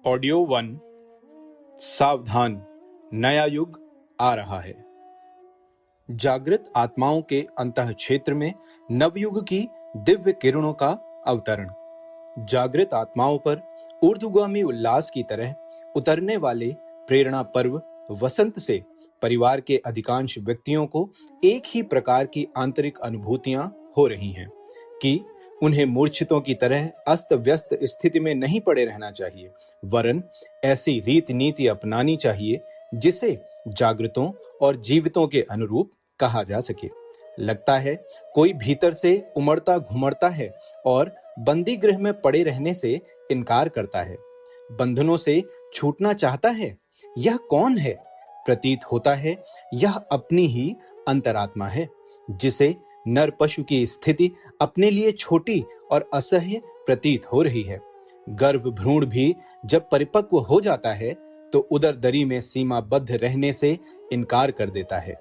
Audio one. सावधान, नया युग आ रहा है। जागृत आत्माओं के अंतः क्षेत्र में नवयुग की दिव्य किरणों का अवतरण। जागृत आत्माओं पर ऊर्ध्वगामी उल्लास की तरह उतरने वाले प्रेरणा पर्व वसंत से परिवार के अधिकांश व्यक्तियों को एक ही प्रकार की आंतरिक अनुभूतियां हो रही हैं कि उन्हें मूर्छितों की तरह अस्त व्यस्त स्थिति में नहीं पड़े रहना चाहिए, वरन ऐसी रीति नीति अपनानी चाहिए जिसे जागृतों और जीवितों के अनुरूप कहा जा सके। लगता है कोई भीतर से उमड़ता घुमड़ता है और बंदी गृह में पड़े रहने से इनकार करता है, बंधनों से छूटना चाहता है। यह कौन है? प्रतीत होता है यह अपनी ही अंतरात्मा है, जिसे नर पशु की स्थिति अपने लिए छोटी और असह्य प्रतीत हो रही है। गर्भ भ्रूण भी जब परिपक्व हो जाता है तो उदर दरी में सीमाबद्ध रहने से इनकार कर देता है।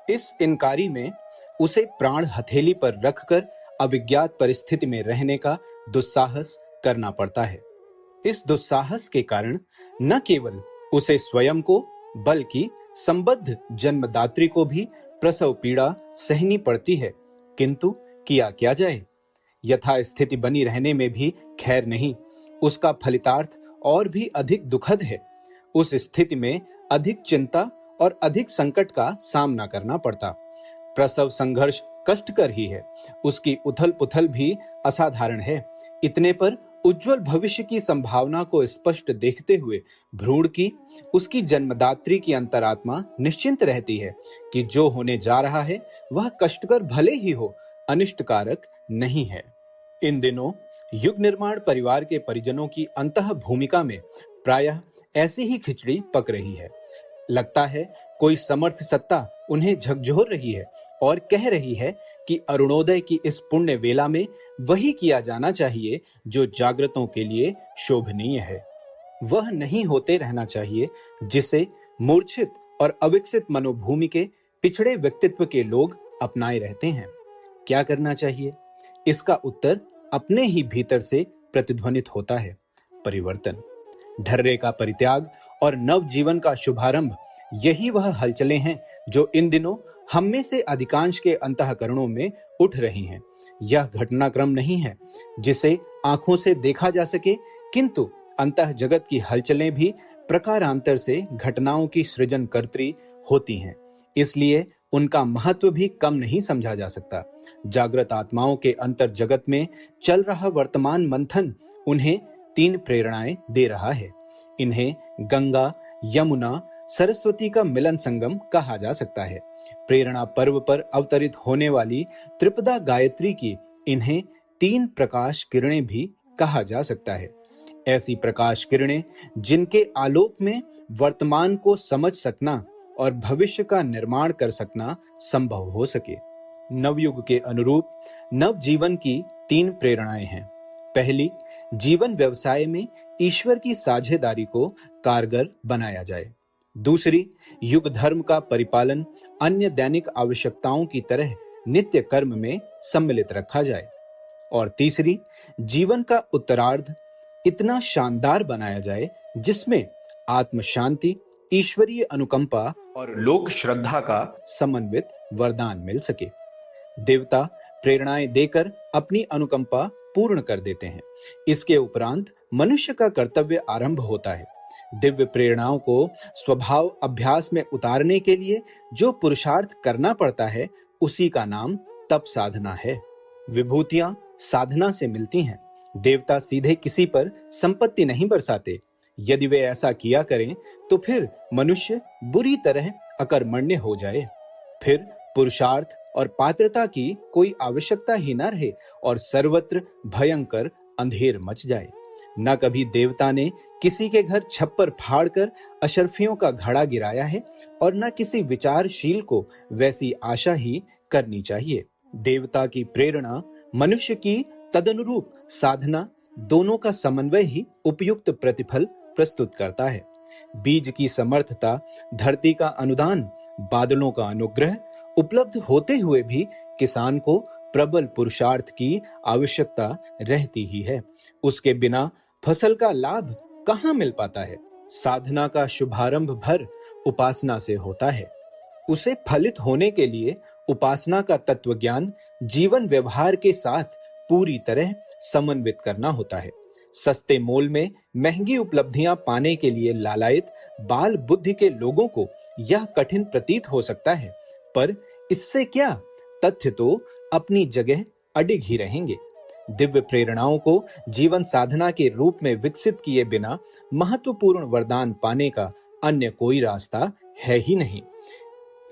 इस इनकारी में उसे प्राण हथेली पर रखकर अविज्ञात परिस्थिति में रहने का दुस्साहस करना पड़ता है। इस दुस्साहस के कारण न केवल उसे स्वयं को बल्कि संबद्ध जन्मदात्री को भी प्रसव पीड़ा सहनी पड़ती है, किंतु किया क्या जाए? यथा स्थिति बनी रहने में भी खैर नहीं, उसका फलितार्थ और भी अधिक दुखद है। उस स्थिति में अधिक चिंता और अधिक संकट का सामना करना पड़ता। प्रसव संघर्ष कष्टकर ही है, उसकी उथल पुथल भी असाधारण है। इतने पर उज्जवल भविष्य की संभावना को स्पष्ट देखते हुए भ्रूण की, उसकी जन्मदात्री की अंतरात्मा निश्चिंत रहती है कि जो होने जा रहा है वह कष्टकर भले ही हो, अनिष्टकारक नहीं है। इन दिनों युग निर्माण परिवार के परिजनों की अंतः भूमिका में प्रायः ऐसी ही खिचड़ी पक रही है। लगता है कोई समर्थ सत्ता उन्हें झकझोर रही है और कह रही है कि अरुणोदय की इस पुण्य वेला में वही किया जाना चाहिए जो जागृतों के लिए शोभनीय है। वह नहीं होते रहना चाहिए जिसे मूर्छित और अविकसित मनोभूमि के पिछड़े व्यक्तित्व के लोग अपनाए रहते हैं। क्या करना चाहिए? इसका उत्तर अपने ही भीतर से प्रतिध्वनित होता है। परिवर्तन, ढर्रे का परित्याग और नव जीवन का शुभारंभ, यही वह हलचलें हैं जो इन दिनों हम में से अधिकांश के अंतःकरणों में उठ रही हैं। यह घटनाक्रम नहीं है जिसे आंखों से देखा जा सके, किंतु अंतः जगत की हलचलें भी प्रकारांतर से घटनाओं की सृजनकर्त्री होती हैं, इसलिए उनका महत्व भी कम नहीं समझा जा सकता। जागृत आत्माओं के अंतर जगत में चल रहा वर्तमान मंथन उन्हें 3 प्रेरणाएं दे रहा है। इन्हें गंगा, यमुना, सरस्वती का मिलन संगम कहा जा सकता है। प्रेरणा पर्व पर अवतरित होने वाली त्रिपदा गायत्री की इन्हें 3 प्रकाश किरणें भी कहा जा सकता है। ऐसी प्रकाश किरणें जिनके आलोक में वर्तमान को समझ सकना और भविष्य का निर्माण कर सकना संभव हो सके। नवयुग के अनुरूप नव जीवन की 3 प्रेरणाएं हैं। पहली, जीवन व्यवसाय में ईश्वर की साझेदारी को कारगर बनाया जाए। दूसरी, युग धर्म का परिपालन अन्य दैनिक आवश्यकताओं की तरह नित्य कर्म में सम्मिलित रखा जाए। और तीसरी, जीवन का उत्तरार्ध इतना शानदार बनाया जाए जिसमें आत्म शांति, ईश्वरीय अनुकंपा और लोक श्रद्धा का समन्वित वरदान मिल सके। देवता प्रेरणाएं देकर अपनी अनुकंपा पूर्ण कर देते हैं। इसके उपरांत मनुष्य का कर्तव्य आरंभ होता है। दिव्य प्रेरणाओं को स्वभाव अभ्यास में उतारने के लिए जो पुरुषार्थ करना पड़ता है उसी का नाम तप साधना है। विभूतियां साधना से मिलती हैं। देवता सीधे किसी पर संपत्ति नहीं बरसाते। यदि वे ऐसा किया करें तो फिर मनुष्य बुरी तरह अकर्मण्य हो जाए। फिर पुरुषार्थ और पात्रता की कोई आवश्यकता ही न रहे और सर्वत्र भयंकर अंधेर मच जाए। न कभी देवता ने किसी के घर छप्पर फाड़कर अशर्फियों का घड़ा गिराया है और न किसी विचारशील को वैसी आशा ही करनी चाहिए। देवता की प्रेरणा, मनुष्य की तदनुरूप साधना, दोनों का समन्वय ही उपयुक्त प्रतिफल प्रस्तुत करता है। बीज की समर्थता, धरती का अनुदान, बादलों का अनुग्रह उपलब्ध होते हुए भी किसान को प्रबल पुरुषार्थ की आवश्यकता रहती ही है। उसके बिना फसल का लाभ कहाँ मिल पाता है। साधना का शुभारंभ भर उपासना से होता है। उसे फलित होने के लिए उपासना का तत्वज्ञान जीवन व्यवहार के साथ पूरी तरह समन्वित करना होता है। सस्ते मोल में महंगी उपलब्धियां पाने के लिए लालायित बाल बुद्धि के लोगों को यह कठिन प्रतीत हो सकता है, पर इससे क्या, तथ्य तो अपनी जगह अडिग ही रहेंगे। दिव्य प्रेरणाओं को जीवन साधना के रूप में विकसित किए बिना महत्वपूर्ण वरदान पाने का अन्य कोई रास्ता है ही नहीं।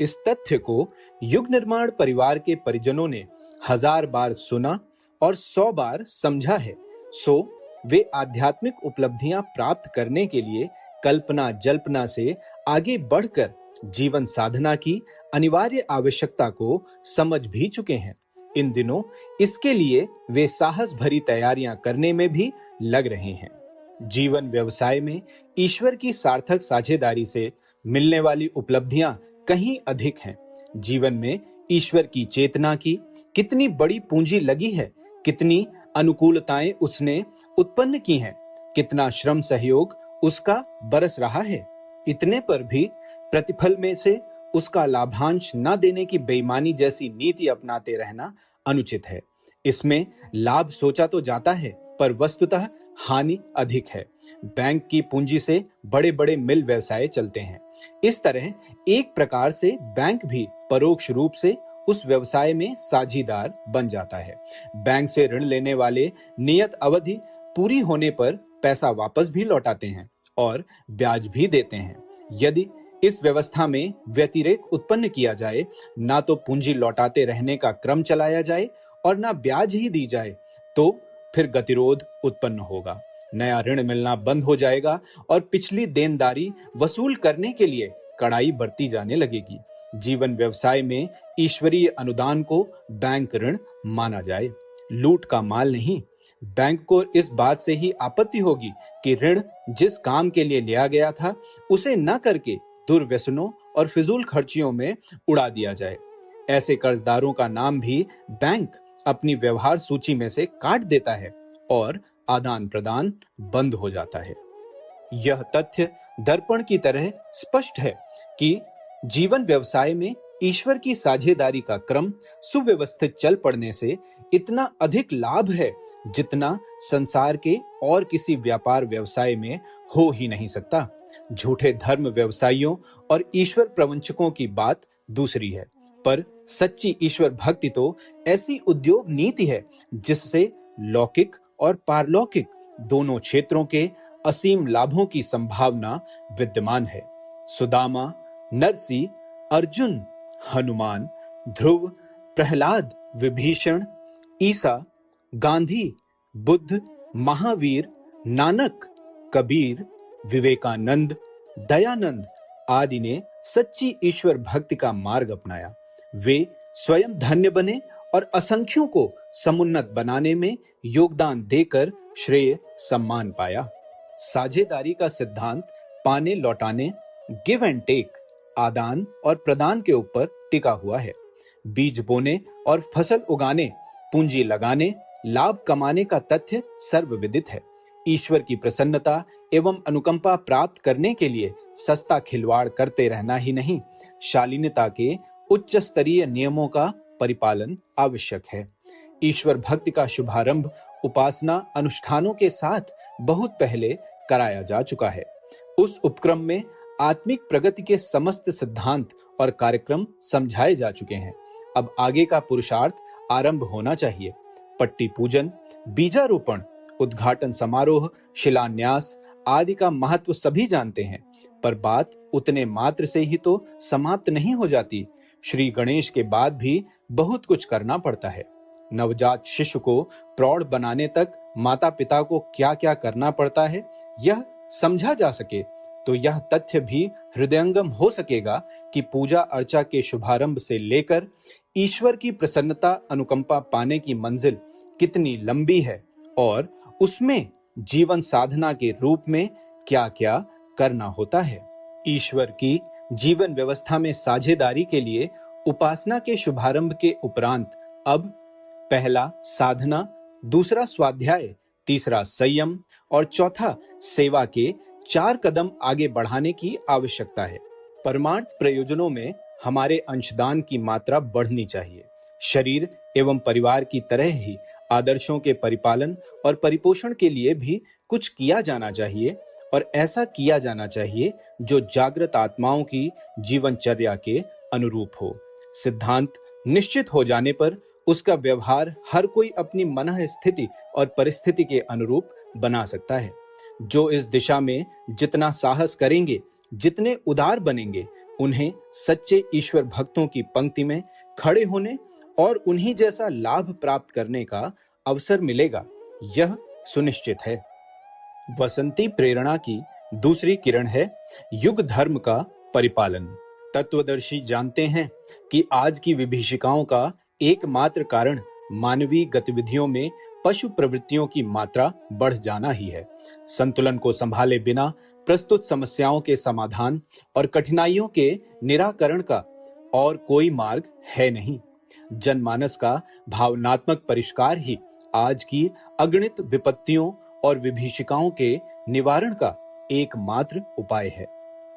इस तथ्य को युग निर्माण परिवार के परिजनों ने 1000 बार सुना और 100 बार समझा है। सो वे आध्यात्मिक उपलब्धियां प्राप्त करने के लिए कल्पना जल्पना से आगे बढ़कर जीवन साधना की अनिवार्य आवश्यकता को समझ भी चुके हैं। इन दिनों इसके लिए वे साहस भरी तैयारियां करने में भी लग रहे हैं। जीवन व्यवसाय में ईश्वर की सार्थक साझेदारी से मिलने वाली उपलब्धियां कहीं अधिक हैं। जीवन में ईश्वर की चेतना की कितनी बड़ी पूंजी लगी है, कितनी अनुकूलताएं उसने उत्पन्न की हैं, कितना श्रम सहयोग उसका बरस रहा है। इतने पर भी प्रतिफल में से उसका लाभांश न देने की बेईमानी जैसी नीति अपनाते रहना अनुचित है। इसमें लाभ सोचा तो जाता है, पर वस्तुतः हानि अधिक है। बैंक की पूंजी से बड़े बड़े मिल व्यवसाय चलते हैं। इस तरह एक प्रकार से बैंक भी परोक्ष रूप से उस व्यवसाय में साझीदार बन जाता है। बैंक से ऋण लेने वाले नियत अवधि पूरी होने पर पैसा वापस भी लौटाते हैं और ब्याज भी देते हैं। यदि इस व्यवस्था में व्यतिरेक उत्पन्न किया जाए, ना तो पूंजी लौटाते रहने का क्रम चलाया जाए और ना ब्याज ही दी जाए, तो फिर गतिरोध उत्पन्न होगा। नया ऋण मिलना बंद हो जाएगा और पिछली देनदारी वसूल करने के लिए कड़ाई बरती जाने लगेगी। जीवन व्यवसाय में ईश्वरीय अनुदान को बैंक ऋण माना जाए, लूट का माल नहीं। बैंक को इस बात से ही आपत्ति होगी कि ऋण जिस काम के लिए लिया गया था उसे न करके दुर्व्यसनों और फिजूल खर्चियों में उड़ा दिया जाए। ऐसे कर्जदारों का नाम भी बैंक अपनी व्यवहार सूची में से काट देता है और आदान प्रदान बंद हो जाता है। यह तथ्य दर्पण की तरह स्पष्ट है कि जीवन व्यवसाय में ईश्वर की साझेदारी का क्रम सुव्यवस्थित चल पड़ने से इतना अधिक लाभ है जितना संसार के और किसी व्यापार व्यवसाय में हो ही नहीं सकता। झूठे धर्म व्यवसायियों और ईश्वर प्रवंचकों की बात दूसरी है, पर सच्ची ईश्वर भक्ति तो ऐसी उद्योग नीति है जिससे लौकिक और पारलौकिक दोनों क्षेत्रों के असीम लाभों की संभावना विद्यमान है। सुदामा, नरसी, अर्जुन, हनुमान, ध्रुव, प्रहलाद, विभीषण, ईसा, गांधी, बुद्ध, महावीर, नानक, कबीर, विवेकानंद, दयानंद आदि ने सच्ची ईश्वर भक्ति का मार्ग अपनाया। वे स्वयं धन्य बने और असंख्यों को समुन्नत बनाने में योगदान देकर श्रेय सम्मान पाया। साझेदारी का सिद्धांत पाने लौटाने, गिव एंड टेक, आदान और प्रदान के ऊपर टिका हुआ है। बीज बोने और फसल उगाने, पूंजी लगाने, लाभ कमाने का तथ्य सर्वविदित है। ईश्वर की प्रसन्नता एवं अनुकंपा प्राप्त करने के लिए सस्ता खिलवाड़ करते रहना ही नहीं, शालीनता के उच्च स्तरीय नियमों का परिपालन आवश्यक है। ईश्वर भक्ति का शुभारंभ उपासना अनुष्ठानों के साथ बहुत पहले कराया जा चुका है। उस उपक्रम में आत्मिक प्रगति के समस्त सिद्धांत और कार्यक्रम समझाए जा चुके हैं। अब आगे का पुरुषार्थ आरंभ होना चाहिए। पट्टी पूजन, बीजारोपण, उद्घाटन समारोह, शिलान्यास आदि का महत्व सभी जानते हैं, पर बात उतने मात्र से ही तो समाप्त नहीं हो जाती। श्री गणेश के बाद भी बहुत कुछ करना पड़ता है। नवजात शिशु को प्रौढ़ बनाने तक माता पिता को क्या क्या करना पड़ता है, यह समझा जा सके तो यह तथ्य भी हृदयंगम हो सकेगा कि पूजा अर्चा के शुभारंभ से लेकर ईश्वर की प्रसन्नता अनुकंपा पाने की मंजिल कितनी लंबी है और उसमें जीवन साधना के रूप में क्या क्या करना होता है। ईश्वर की जीवन व्यवस्था में साझेदारी के लिए उपासना के शुभारंभ के उपरांत अब पहला साधना, दूसरा स्वाध्याय, तीसरा संयम और चौथा सेवा के 4 कदम आगे बढ़ाने की आवश्यकता है। परमार्थ प्रयोजनों में हमारे अंशदान की मात्रा बढ़नी चाहिए। शरीर एवं परिवार की तरह ही आदर्शों के परिपालन और परिपोषण के लिए भी कुछ किया जाना चाहिए, और ऐसा किया जाना चाहिए जो जागृत आत्माओं की जीवनचर्या के अनुरूप हो। सिद्धांत निश्चित हो जाने पर उसका व्यवहार हर कोई अपनी मनः स्थिति और परिस्थिति के अनुरूप बना सकता है। जो इस दिशा में जितना साहस करेंगे, जितने उदार बनेंगे, उन्हें सच्चे ईश्वर भक्तों की पंक्ति में खड़े होने और उन्हीं जैसा लाभ प्राप्त करने का अवसर मिलेगा, यह सुनिश्चित है। वसंती प्रेरणा की दूसरी किरण है युग धर्म का परिपालन। तत्वदर्शी जानते हैं कि आज की विभीषिकाओं का एकमात्र कारण मानवीय गतिविधियों में पशु प्रवृत्तियों की मात्रा बढ़ जाना ही है। संतुलन को संभाले बिना प्रस्तुत समस्याओं के समाधान और कठिनाइयों के निराकरण का और कोई मार्ग है नहीं। जनमानस का भावनात्मक परिष्कार ही आज की अगणित विपत्तियों और विभीषिकाओं के निवारण का एकमात्र उपाय है।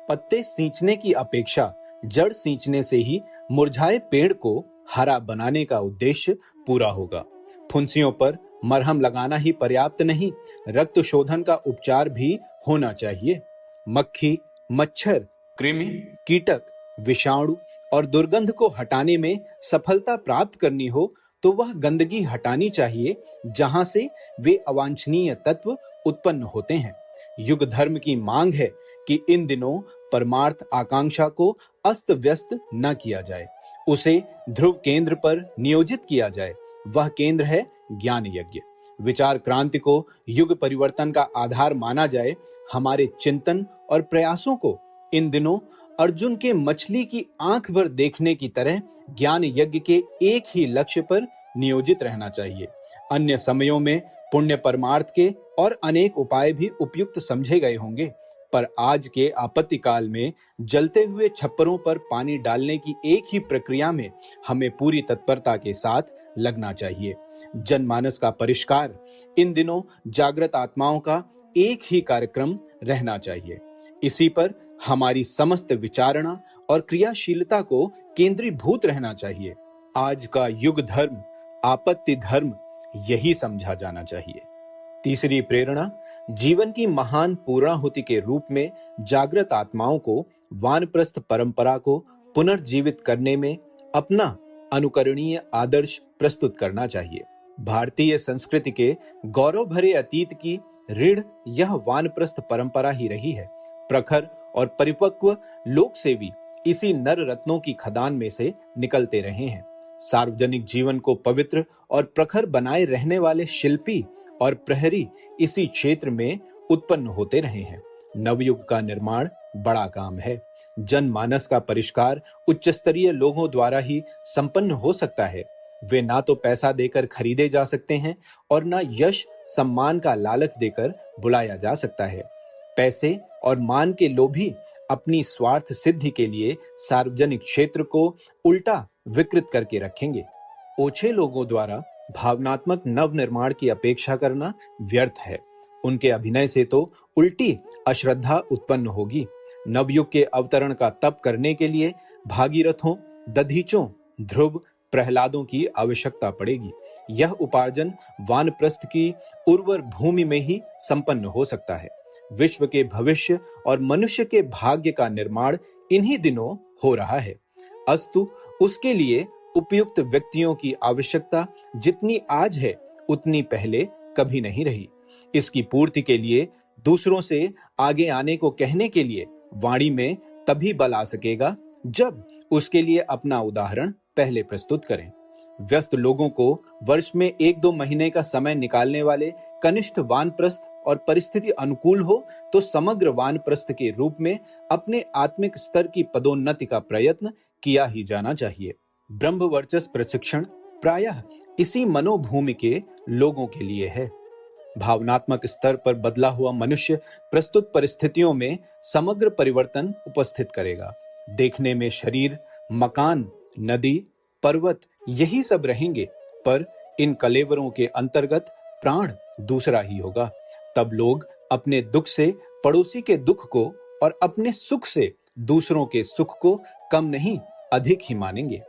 पत्ते सींचने की अपेक्षा जड़ सींचने से ही मुरझाए पेड़ को हरा बनाने का उद्देश्य पूरा होगा। फुंसियों पर मरहम लगाना ही पर्याप्त नहीं, रक्त शोधन का उपचार भी होना चाहिए। मक्खी, मच्छर, कृमि, कीटक, विषाणु और दुर्गंध को हटाने में सफलता प्राप्त करनी हो तो वह गंदगी हटानी चाहिए जहां से वे अवांछनीय तत्व उत्पन्न होते हैं। युग धर्म की मांग है कि इन दिनों परमार्थ आकांक्षा को अस्त व्यस्त न किया जाए, उसे ध्रुव केंद्र पर नियोजित किया जाए। वह केंद्र है ज्ञान यज्ञ। विचार क्रांति को युग परिवर्तन का आधार माना जाए। हमारे चिंतन और प्रयासों को इन दिनों अर्जुन के मछली की आंख भर देखने की तरह ज्ञान यज्ञ के एक ही लक्ष्य पर नियोजित रहना चाहिए। अन्य समयों में पुण्य परमार्थ के और अनेक उपाय भी उपयुक्त समझे गए होंगे, पर आज के आपत्ति काल में जलते हुए छप्परों पर पानी डालने की एक ही प्रक्रिया में हमें पूरी तत्परता के साथ लगना चाहिए। जनमानस का परिष्कार इन दिनों जागृत आत्माओं का एक ही कार्यक्रम रहना चाहिए। इसी पर हमारी समस्त विचारणा और क्रियाशीलता को केंद्रीभूत रहना चाहिए। आज का युग धर्म, आपत्ति धर्म यही समझा जाना चाहिए। तीसरी प्रेरणा जीवन की महान पूर्णाहुति के रूप में जागृत आत्माओं को वानप्रस्थ परंपरा को पुनर्जीवित करने में अपना अनुकरणीय आदर्श प्रस्तुत करना चाहिए। भारतीय संस्कृति के गौरव भरे अतीत की ऋण यह वानप्रस्थ परंपरा ही रही है। प्रखर और परिपक्व लोक सेवी इसी नर रत्नों की खदान में से निकलते रहे हैं। सार्वजनिक जीवन को पवित्र और प्रखर बनाए रहने वाले शिल्पी और प्रहरी इसी क्षेत्र में उत्पन्न होते रहे हैं। नवयुग का निर्माण बड़ा काम है। जनमानस का परिष्कार उच्च स्तरीय लोगों द्वारा ही संपन्न हो सकता है। वे ना तो पैसा देकर खरीदे जा सकते हैं और ना यश सम्मान का लालच देकर बुलाया जा सकता है। पैसे और मान के लोभी अपनी स्वार्थ सिद्धि के लिए सार्वजनिक क्षेत्र को उल्टा विकृत करके रखेंगे। ओछे लोगों द्वारा भावनात्मक नव निर्माण की अपेक्षा करना व्यर्थ है। उनके अभिनय से तो उल्टी अश्रद्धा उत्पन्न होगी। नवयुग के अवतरण का तप करने के लिए भागीरथों, दधीचों, ध्रुव, प्रहलादों की आवश्यकता पड़ेगी। यह उपार्जन वानप्रस्थ की उर्वर भूमि में ही संपन्न हो सकता है। विश्व के भविष्य और मनुष्य के भाग्य का निर्माण इन्हीं दिनों हो रहा है। अस्तु उसके लिए उपयुक्त व्यक्तियों की आवश्यकता जितनी आज है उतनी पहले कभी नहीं रही। इसकी पूर्ति के लिए दूसरों से आगे आने को कहने के लिए वाणी में तभी बल आ सकेगा जब उसके लिए अपना उदाहरण पहले प्रस्तुत करें। व्यस्त लोगों को वर्ष में 1-2 महीने का समय निकालने वाले कनिष्ठ वानप्रस्थ और परिस्थिति अनुकूल हो तो समग्र वानप्रस्थ के रूप में अपने आत्मिक स्तर की पदोन्नति का प्रयत्न किया ही जाना चाहिए। ब्रह्मवर्चस्व प्रशिक्षण प्रायः इसी मनोभूमि के लोगों के लिए है। भावनात्मक स्तर पर बदला हुआ मनुष्य प्रस्तुत परिस्थितियों में समग्र परिवर्तन उपस्थित करेगा। देखने में शरीर, मकान, नदी, पर्वत यही सब रहेंगे, पर इन कलेवरों के अंतर्गत प्राण दूसरा ही होगा। तब लोग अपने दुख से पड़ोसी के दुख को और अपने सुख से दूसरों के सुख को कम नहीं अधिक ही मानेंगे।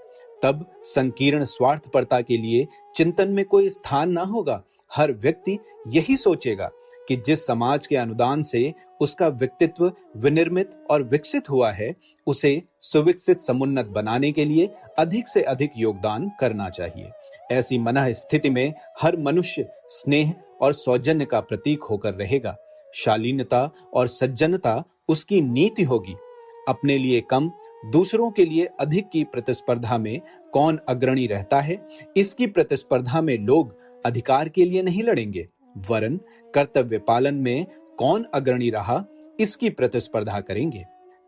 तब संकीर्ण स्वार्थपरता के लिए चिंतन में कोई स्थान ना होगा। हर व्यक्ति यही सोचेगा कि जिस समाज के अनुदान से उसका व्यक्तित्व विनिर्मित और विकसित हुआ है, उसे सुविकसित समुन्नत बनाने के लिए अधिक से अधिक योगदान करना चाहिए। ऐसी मनः स्थिति में हर मनुष्य स्नेह और सौजन्य का प्रतीक होकर रहेगा। शालीनता और सज्जनता उसकी नीति होगी। अपने लिए कम, दूसरों के लिए अधिक की प्रतिस्पर्धा में कौन अग्रणी रहता है, इसकी प्रतिस्पर्धा में लोग अधिकार के लिए नहीं लड़ेंगे, वरन कर्तव्य पालन में कौन अग्रणी रहा, इसकी प्रतिस्पर्धा करेंगे।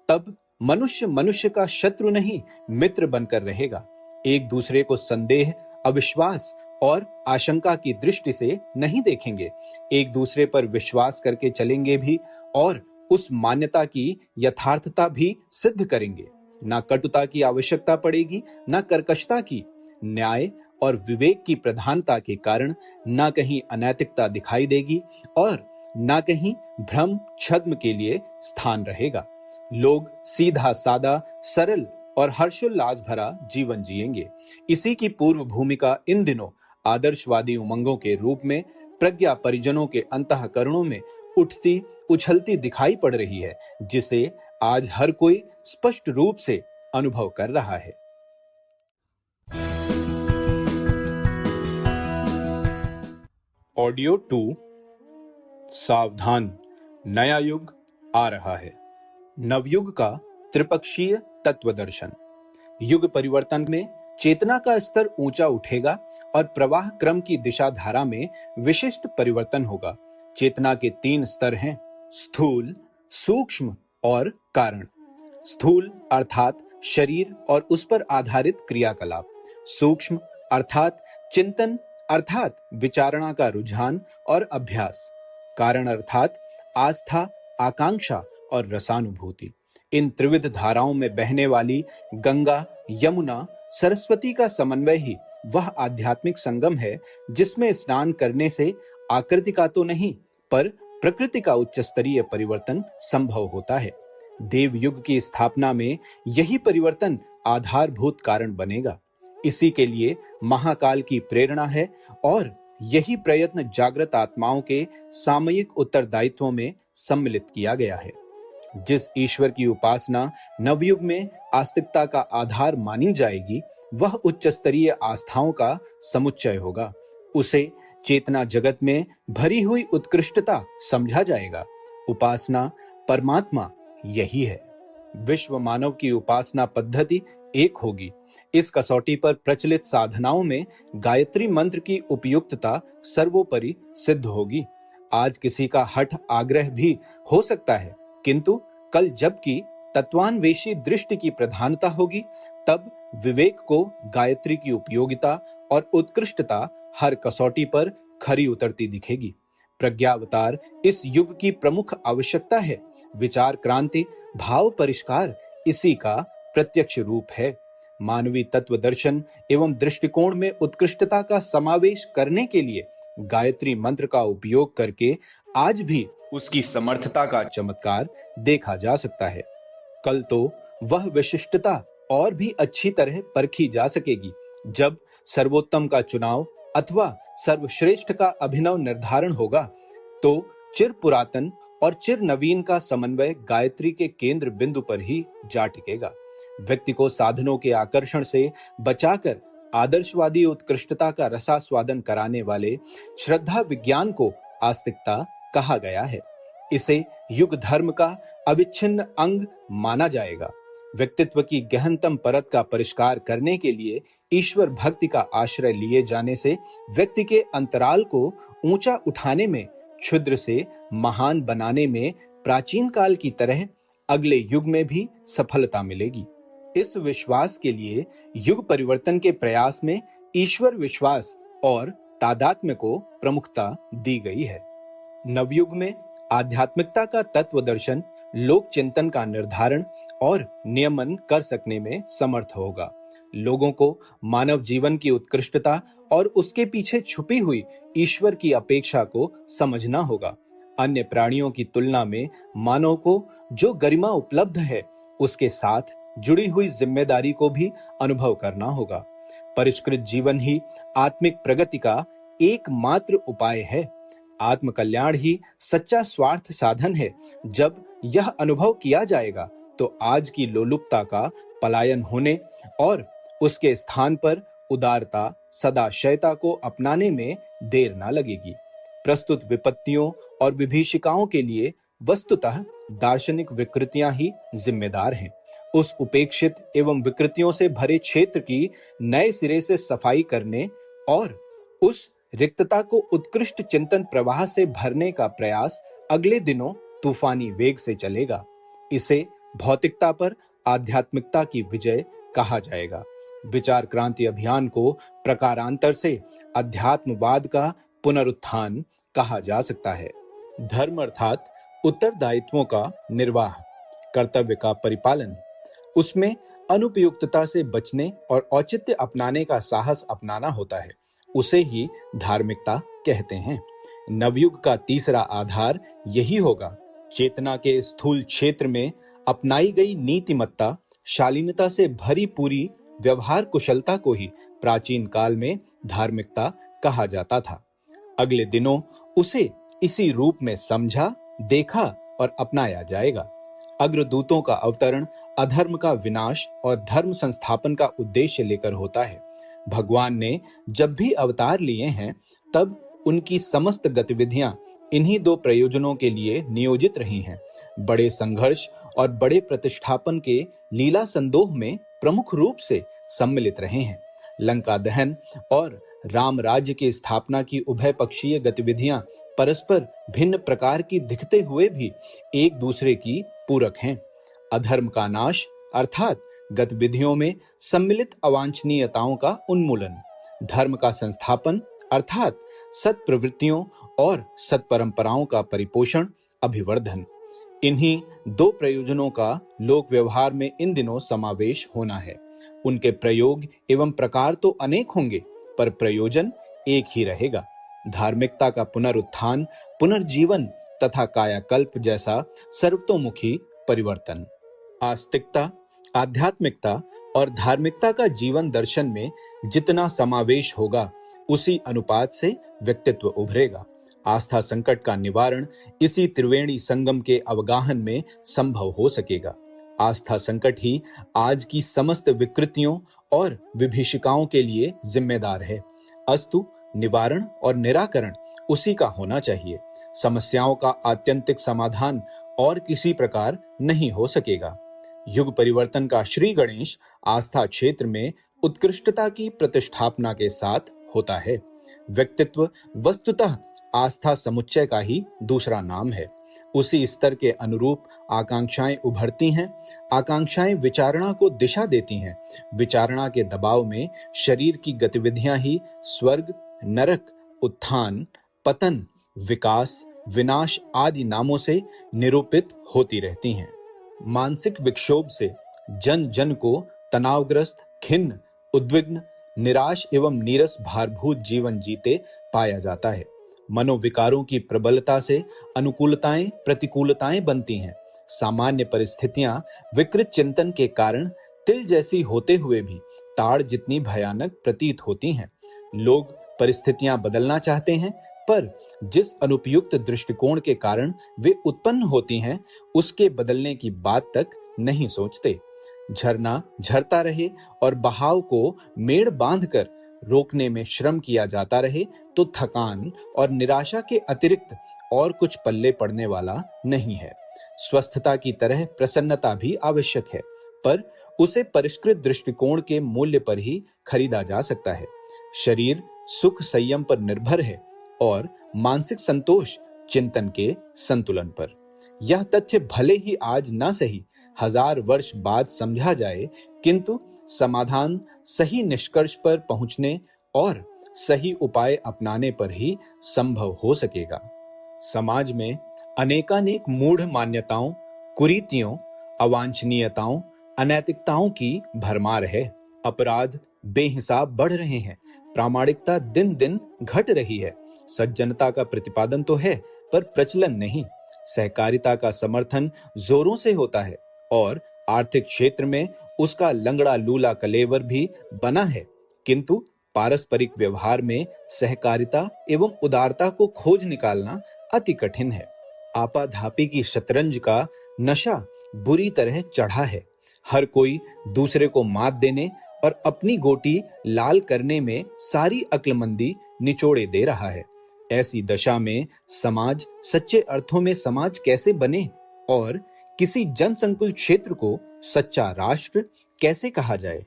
तब मनुष्य मनुष्य का शत्रु नहीं, मित्र बनकर रहेगा। एक दूसरे को संदेह, अविश्वास और आशंका की दृष्टि से नहीं देखेंगे। एक दूसरे पर विश्वास करके चलेंगे भी और उस मान्यता की यथार्थता भी सिद्ध करेंगे। ना कटुता की आवश्यकता पड़ेगी, ना कर्कशता की। न्याय और विवेक की प्रधानता के कारण ना कहीं अनैतिकता दिखाई देगी और ना कहीं भ्रम छद्म के लिए स्थान रहेगा। लोग सीधा सादा, सरल और हर्षोल्लास भरा जीवन जिएंगे। इसी की पूर्व भूमिका इन दिनों आदर्शवादी उमंगों के रूप में प्रज्ञा परिजनों के अंतःकरणों में उठती उछलती दिखाई पड़ रही है, जिसे आज हर कोई स्पष्ट रूप से अनुभव कर रहा है। ऑडियो 2। सावधान, नया युग आ रहा है। नवयुग का त्रिपक्षीय तत्व दर्शन। युग परिवर्तन में चेतना का स्तर ऊंचा उठेगा और प्रवाह क्रम की दिशा धारा में विशिष्ट परिवर्तन होगा। चेतना के 3 स्तर हैं: स्थूल, सूक्ष्म और कारण। स्थूल अर्थात शरीर और उस पर आधारित क्रियाकलाप। सूक्ष्म अर्थात चिंतन अर्थात विचारणा का रुझान और अभ्यास। कारण अर्थात आस्था, आकांक्षा और रसानुभूति। इन त्रिविध धाराओं में बहने वाली गंगा, यमुना, सरस्वती का समन्वय ही वह आध्यात्मिक संगम है जिसमें स्नान करने से आकृति का तो नहीं पर प्रकृति का उच्च स्तरीय परिवर्तन संभव होता है। देव युग की स्थापना में यही परिवर्तन आधारभूत कारण बनेगा। इसी के लिए महाकाल की प्रेरणा है और यही प्रयत्न जागृत आत्माओं के सामयिक उत्तरदायित्वों में सम्मिलित किया गया है। जिस ईश्वर की उपासना नवयुग में आस्तिकता का आधार मानी जाएगी, वह उच्च स्तरीय आस्थाओं का समुच्चय होगा। उसे चेतना जगत में भरी हुई उत्कृष्टता समझा जाएगा। उपासना परमात्मा यही है। विश्व मानव की उपासना पद्धति एक होगी। इस कसौटी पर प्रचलित साधनाओं में गायत्री मंत्र की उपयुक्तता सर्वोपरि सिद्ध होगी। आज किसी का हठ आग्रह भी हो सकता है, किंतु कल जबकि तत्वान्वेषी दृष्टि की प्रधानता होगी, तब विवेक को गायत्री की उपयोगिता और उत्कृष्टता हर कसौटी पर खरी उतरती दिखेगी। प्रज्ञावतार इस युग की प्रमुख आवश्यकता है। विचार क्रांति, भाव परिष्कार इसी का प्रत्यक्ष रूप है। मानवीय तत्व दर्शन एवं दृष्टिकोण में उत्कृष्टता का समावेश करने के लिए गायत्री मंत्र का उपयोग करके आज भी उसकी समर्थता का चमत्कार देखा जा सकता है। कल तो वह विशिष्टता और भी अच्छी तरह परखी जा सकेगी जब सर्वोत्तम का चुनाव अथवा सर्वश्रेष्ठ का अभिनव निर्धारण होगा। तो चिर पुरातन और चिर नवीन का समन्वय गायत्री के केंद्र बिंदु पर ही जा टिकेगा। व्यक्ति को साधनों के आकर्षण से बचाकर आदर्शवादी उत्कृष्टता का रसास्वादन कराने वाले श्रद्धा विज्ञान को आस्तिकता कहा गया है। इसे युग धर्म का अविच्छिन्न अंग माना जाएगा। व्यक्तित्व की गहनतम परत का परिष्कार करने के लिए ईश्वर भक्ति का आश्रय लिए जाने से व्यक्ति के अंतराल को ऊंचा उठाने में, क्षुद्र से महान बनाने में प्राचीन काल की तरह अगले युग में भी सफलता मिलेगी। इस विश्वास के लिए युग परिवर्तन के प्रयास में ईश्वर विश्वास और तादात्म्य को प्रमुखता दी गई है। नवयुग में आध्यात्मिकता का तत्व दर्शन लोक चिंतन का निर्धारण और नियमन कर सकने में समर्थ होगा। लोगों को मानव जीवन की उत्कृष्टता और उसके पीछे छुपी हुई ईश्वर की अपेक्षा को समझना होगा। अन्य प्राणियों की तुलना में मानव को जो गरिमा उपलब्ध है, उसके साथ जुड़ी हुई जिम्मेदारी को भी अनुभव करना होगा। परिष्कृत जीवन ही आत्मिक प्रगति का एकमात्र उपाय है। आत्म कल्याण ही सच्चा स्वार्थ साधन है। जब यह अनुभव किया जाएगा तो आज की लोलुपता का पलायन होने और उसके स्थान पर उदारता, सदाशयता को अपनाने में देर ना लगेगी। प्रस्तुत विपत्तियों और विभीषिकाओं के लिए वस्तुतः दार्शनिक विकृतियां ही जिम्मेदार हैं। उस उपेक्षित एवं विकृतियों से भरे क्षेत्र की नए सिरे से सफाई करने और उस रिक्तता को उत्कृष्ट चिंतन प्रवाह से भरने का प्रयास अगले दिनों तूफानी वेग से चलेगा। इसे भौतिकता पर आध्यात्मिकता की विजय कहा जाएगा। विचार क्रांति अभियान को प्रकारांतर से अध्यात्मवाद का पुनरुत्थान कहा जा सकता है। धर्म अर्थात उत्तरदायित्वों का निर्वाह, कर्तव्य का परिपालन, उसमें अनुपयुक्तता से बचने और औचित्य अपनाने का साहस अपनाना होता है। उसे ही धार्मिकता कहते हैं। नवयुग का तीसरा आधार यही होगा। चेतना के स्थूल क्षेत्र में अपनाई गई नीतिमत्ता, शालीनता से भरी पूरी व्यवहार कुशलता को ही प्राचीन काल में धार्मिकता कहा जाता था। अगले दिनों उसे इसी रूप में समझा, देखा और अपनाया जाएगा। अग्रदूतों का अवतरण अधर्म का विनाश और धर्म संस्थापन का उद्देश्य लेकर होता है। भगवान ने जब भी अवतार लिए हैं, तब उनकी समस्त गतिविधियां इन्हीं दो प्रयोजनों के लिए नियोजित रही हैं। बड़े संघर्ष और बड़े प्रतिष्ठापन के लीला संदोह में प्रमुख रूप से सम्मिलित रहे हैं। लंका दहन और राम राज्य की स्थापना की उभय पक्षीय गतिविधियां परस्पर भिन्न प्रकार की दिखते हुए भी एक दूसरे की पूरक हैं। अधर्म का नाश अर्थात गतिविधियों में सम्मिलित अवांछनीयताओं का उन्मूलन, धर्म का संस्थापन अर्थात सत प्रवृत्तियों और सत परंपराओं का परिपोषण, अभिवर्धन। इन्हीं दो प्रयोजनों का लोक व्यवहार में इन दिनों समावेश होना है। उनके प्रयोग एवं प्रकार तो अनेक होंगे, पर प्रयोजन एक ही रहेगा। धार्मिकता का पुनरुत्थान, पुनर्जीवन तथा कायाकल्प जैसा सर्वतोमुखी परिवर्तन। आस्तिकता, आध्यात्मिकता और धार्मिकता का जीवन दर्शन में जितना समावेश होगा, उसी अनुपात से व्यक्तित्व उभरेगा। आस्था संकट का निवारण इसी त्रिवेणी संगम के अवगाहन में संभव हो सकेगा। आस्था संकट ही आज की समस्त विकृतियों और विभीषिकाओं के लिए जिम्मेदार है। अस्तु निवारण और निराकरण उसी का होना चाहिए। समस्याओं का आत्यंतिक समाधान और किसी प्रकार नहीं हो सकेगा। युग परिवर्तन का श्री गणेश आस्था क्षेत्र में उत्कृष्टता की प्रतिष्ठापना के साथ होता है। व्यक्तित्व वस्तुतः आस्था समुच्चय का ही दूसरा नाम है। उसी स्तर के अनुरूप आकांक्षाएं उभरती हैं। आकांक्षाएं विचारणा को दिशा देती हैं। विचारणा के दबाव में शरीर की गतिविधियां ही स्वर्ग, नरक, उत्थान, पतन, विकास, विनाश आदि नामों से निरूपित होती रहती हैं। मानसिक विक्षोभ से जन जन को तनावग्रस्त, खिन्न, उद्विग्न, निराश एवं नीरस भारभूत जीवन जीते पाया जाता है। मनोविकारों की प्रबलता से अनुकूलताएं प्रतिकूलताएं बनती हैं। सामान्य परिस्थितियां विकृत चिंतन के कारण तिल जैसी होते हुए भी ताड़ जितनी भयानक प्रतीत होती हैं। लोग परिस्थितियां बदलना चाहते हैं, पर जिस अनुपयुक्त दृष्टिकोण के कारण वे उत्पन्न होती हैं, उसके बदलने की बात तक नहीं सोचते। झरना झरता रहे और बहाव को मेड़ बांधकर रोकने में श्रम किया जाता रहे तो थकान और निराशा के अतिरिक्त और कुछ पल्ले पड़ने वाला नहीं है। स्वस्थता की तरह प्रसन्नता भी आवश्यक है, पर उसे परिष्कृत दृष्टिकोण के मूल्य पर ही खरीदा जा सकता है। शरीर सुख संयम पर निर्भर है और मानसिक संतोष चिंतन के संतुलन पर। यह तथ्य भले ही आज ना सही 1000 वर्ष बाद समझा जाए, किंतु समाधान सही निष्कर्ष पर पहुंचने और सही उपाय अपनाने पर ही संभव हो सकेगा। समाज में अनेकानेक मूढ़ मान्यताओं, कुरीतियों, अवांछनीयताओं, अनैतिकताओं की भरमार है। अपराध बेहिसाब बढ़ रहे हैं, प्रामाणिकता दिन दिन घट रही है। सज्जनता का प्रतिपादन तो है पर प्रचलन नहीं। सहकारिता का समर्थन जोरों से होता है और आर्थिक क्षेत्र में उसका लंगड़ा लूला कलेवर भी बना है, किंतु पारस्परिक व्यवहार में सहकारिता एवं उदारता को खोज निकालना अति कठिन है। आपाधापी की शतरंज का नशा बुरी तरह चढ़ा है। हर कोई दूसरे को मात देने और अपनी गोटी लाल करने में सारी अक्लमंदी निचोड़े दे रहा है। ऐसी दशा में समाज सच्चे अर्थों में समाज कैसे बने और किसी जनसंकुल क्षेत्र को सच्चा राष्ट्र कैसे कहा जाए?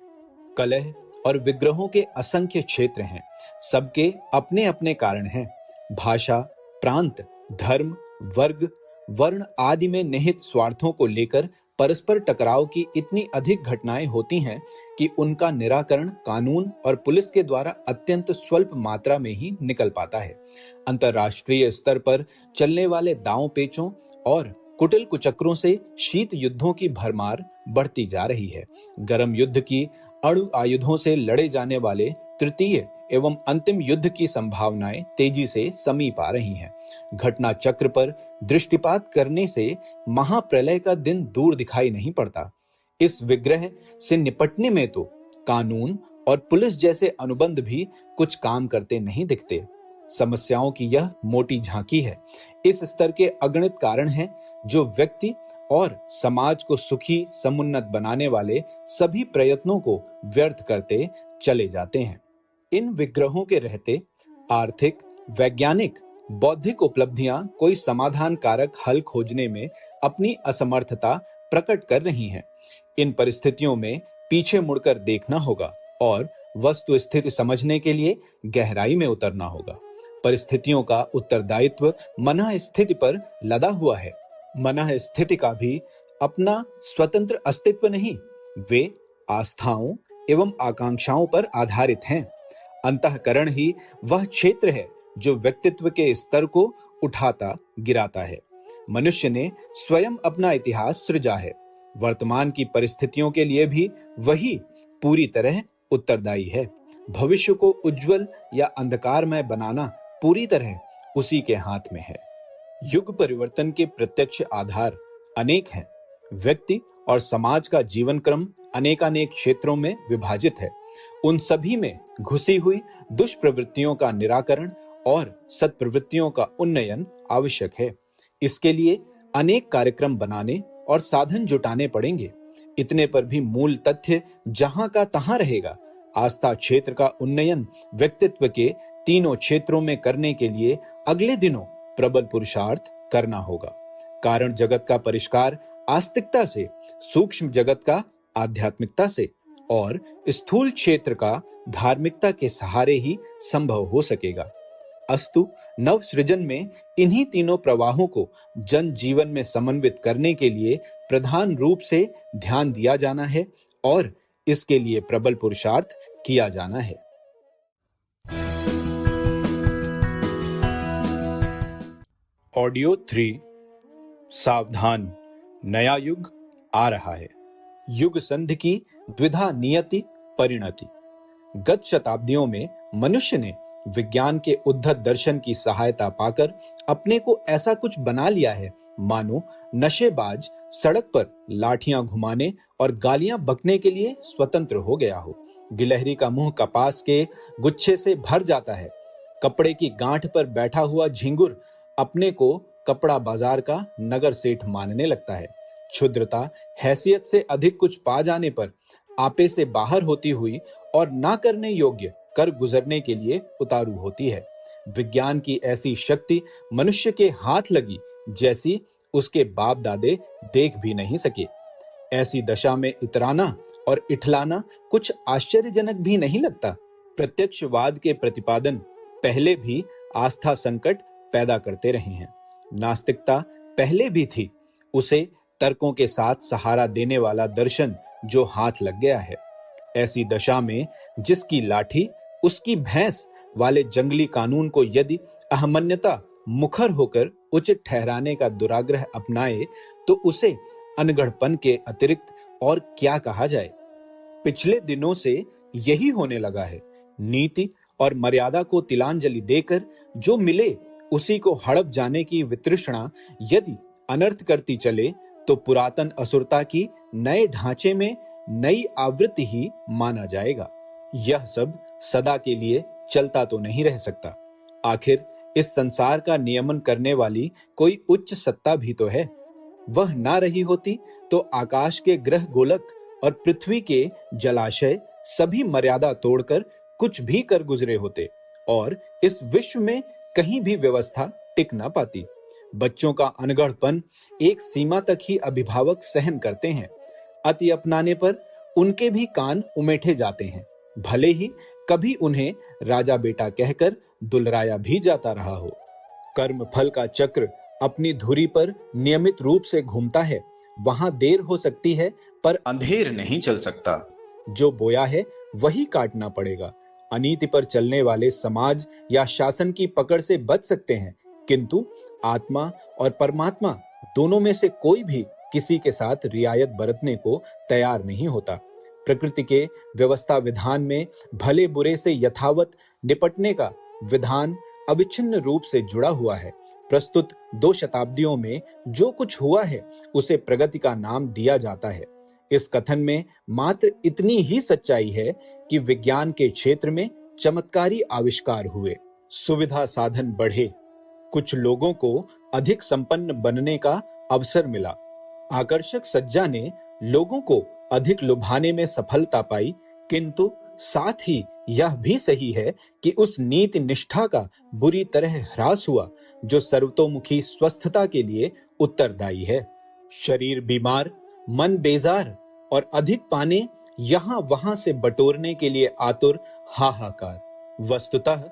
कलह और विग्रहों के असंख्य क्षेत्र हैं। सबके अपने अपने कारण हैं। भाषा, प्रांत, धर्म, वर्ग, वर्ण आदि में निहित स्वार्थों को लेकर परस्पर टकराव की इतनी अधिक घटनाएं होती हैं कि उनका निराकरण कानून और पुलिस के द्वारा अत्यंत स्वल्प मात्रा में ही निकल पाता है। अंतर्राष्ट्रीय स्तर पर चलने वाले दांव पेचों और कुटिल कुचक्रों से शीत युद्धों की भरमार बढ़ती जा रही है। गर्म युद्ध की अणु आयुधों से लड़े जाने वाले तृतीय एवं अंतिम युद्ध की संभावनाएं तेजी से समीप आ रही हैं। घटना चक्र पर दृष्टिपात करने से महाप्रलय का दिन दूर दिखाई नहीं पड़ता। इस विग्रह से निपटने में तो कानून और पुलिस जैसे अनुबंध भी कुछ काम करते नहीं दिखते। समस्याओं की यह मोटी झांकी है। इस स्तर के अगणित कारण हैं जो व्यक्ति और समाज को सुखी समुन्नत बनाने वाले सभी प्रयत्नों को व्यर्थ करते चले जाते हैं। इन विग्रहों के रहते आर्थिक, वैज्ञानिक, बौद्धिक उपलब्धियां कोई समाधान कारक हल खोजने में अपनी असमर्थता प्रकट कर रही हैं। इन परिस्थितियों में पीछे मुड़कर देखना होगा और वस्तु स्थिति समझने के लिए गहराई में उतरना होगा। परिस्थितियों का उत्तरदायित्व मनः स्थिति पर लदा हुआ है। मनः स्थिति का भी अपना स्वतंत्र अस्तित्व नहीं, वे आस्थाओं एवं आकांक्षाओं पर आधारित हैं। अंतःकरण ही वह क्षेत्र है जो व्यक्तित्व के स्तर को उठाता गिराता है। मनुष्य ने स्वयं अपना इतिहास सृजा है। वर्तमान की परिस्थितियों के लिए भी वही पूरी तरह उत्तरदायी है। भविष्य को उज्जवल या अंधकारमय बनाना पूरी तरह उसी के हाथ में है। युग परिवर्तन के प्रत्यक्ष आधार अनेक हैं। व्यक्ति और समाज का जीवन क्रम अनेकानेक क्षेत्रों में विभाजित है। उन सभी में घुसी हुई दुष्प्रवृत्तियों का निराकरण और सत्प्रवृत्तियों का उन्नयन आवश्यक है। इसके लिए अनेक कार्यक्रम बनाने और साधन जुटाने पड़ेंगे। इतने पर भी मूल तथ्य जहां का तहां रहेगा। आस्था क्षेत्र का उन्नयन व्यक्तित्व के तीनों क्षेत्रों में करने के लिए अगले दिनों प्रबल पुरुषार्थ करना होगा। कारण जगत का परिष्कार आस्तिकता से, सूक्ष्म जगत का आध्यात्मिकता से और स्थूल क्षेत्र का धार्मिकता के सहारे ही संभव हो सकेगा। अस्तु नव सृजन में इन्हीं तीनों प्रवाहों को जन जीवन में समन्वित करने के लिए प्रधान रूप से ध्यान दिया जाना है और इसके लिए प्रबल पुरुषार्थ किया जाना है। ऑडियो 3 सावधान, नया युग आ रहा है। युग संधि की द्विधा नियति परिणति। गत शताब्दियों में मनुष्य ने विज्ञान के उद्धत दर्शन की सहायता पाकर अपने को ऐसा कुछ बना लिया है मानो नशेबाज सड़क पर लाठियां घुमाने और गालियां बकने के लिए स्वतंत्र हो गया हो। गिलहरी का मुंह कपास के गुच्छे से भर जाता है। कपड़े की गांठ पर बैठा हुआ झिंगुर अपने को कपड़ा बाजार का नगर सेठ मानने लगता है। क्षुद्रता हैसियत से अधिक कुछ पा जाने पर आपे से बाहर होती हुई और ना करने योग्य कर गुजरने के लिए उतारू होती है। विज्ञान की ऐसी शक्ति मनुष्य के हाथ लगी जैसी उसके बाप दादे देख भी नहीं सके। ऐसी दशा में इतराना और इठलाना कुछ आश्चर्यजनक भी नहीं लगता। प्रत्यक्षवाद के प्रतिपादन पहले भी आस्था संकट पैदा करते रहे हैं। नास्तिकता पहले भी थी। उसे तर्कों के साथ सहारा देने वाला दर्शन जो हाथ लग गया है। ऐसी दशा में जिसकी लाठी उसकी भैंस वाले जंगली कानून को यदि अहमन्यता मुखर होकर उचित ठहराने का दुराग्रह अपनाए तो उसे अनगढ़पन के अतिरिक्त और क्या कहा जाए। पिछले दिनों से यही होने लगा है। नीति और मर्यादा को तिलांजलि देकर जो मिले उसी को हड़प जाने की वितृष्णा यदि अनर्थ करती चले तो पुरातन असुरता की नए ढांचे में नई आवृत्ति ही माना जाएगा। यह सब सदा के लिए चलता तो नहीं रह सकता। आखिर इस संसार का नियमन करने वाली कोई उच्च सत्ता भी तो है। वह ना रही होती तो आकाश के ग्रह गोलक और पृथ्वी के जलाशय सभी मर्यादा तोड़कर कुछ भी कर गुजरे होते और इस विश्व में कहीं भी व्यवस्था टिक ना पाती। बच्चों का अनगढ़पन एक सीमा तक ही अभिभावक सहन करते हैं। अति अपनाने पर उनके भी कान उमेठे जाते हैं, भले ही कभी उन्हें राजा बेटा कहकर दुलराया भी जाता रहा हो। कर्म फल का चक्र अपनी धुरी पर नियमित रूप से घूमता है। वहां देर हो सकती है पर अंधेर नहीं चल सकता। जो बोया है वही काटना पड़ेगा। अनीति पर चलने वाले समाज या शासन की पकड़ से बच सकते हैं, किंतु आत्मा और परमात्मा दोनों में से कोई भी किसी के साथ रियायत बरतने को तैयार नहीं होता। प्रकृति के व्यवस्था विधान में भले बुरे से यथावत निपटने का विधान अविच्छिन्न रूप से जुड़ा हुआ है। प्रस्तुत 2 शताब्दियों में जो कुछ हुआ है उसे प्रगति का नाम दिया जाता है। इस कथन में मात्र इतनी ही सच्चाई है कि विज्ञान के क्षेत्र में चमत्कारी आविष्कार हुए, सुविधा साधन बढ़े, कुछ लोगों को अधिक संपन्न बनने का अवसर मिला। आकर्षक सज्जा ने लोगों को अधिक लुभाने में सफलता पाई, किंतु साथ ही यह भी सही है कि उस नीति निष्ठा का बुरी तरह ह्रास हुआ जो सर्वतोमुखी स्वस्थता के लिए उत्तरदायी है। शरीर बीमार, मन बेजार और अधिक पाने यहां वहां से बटोरने के लिए आतुर हाहाकार। वस्तुतः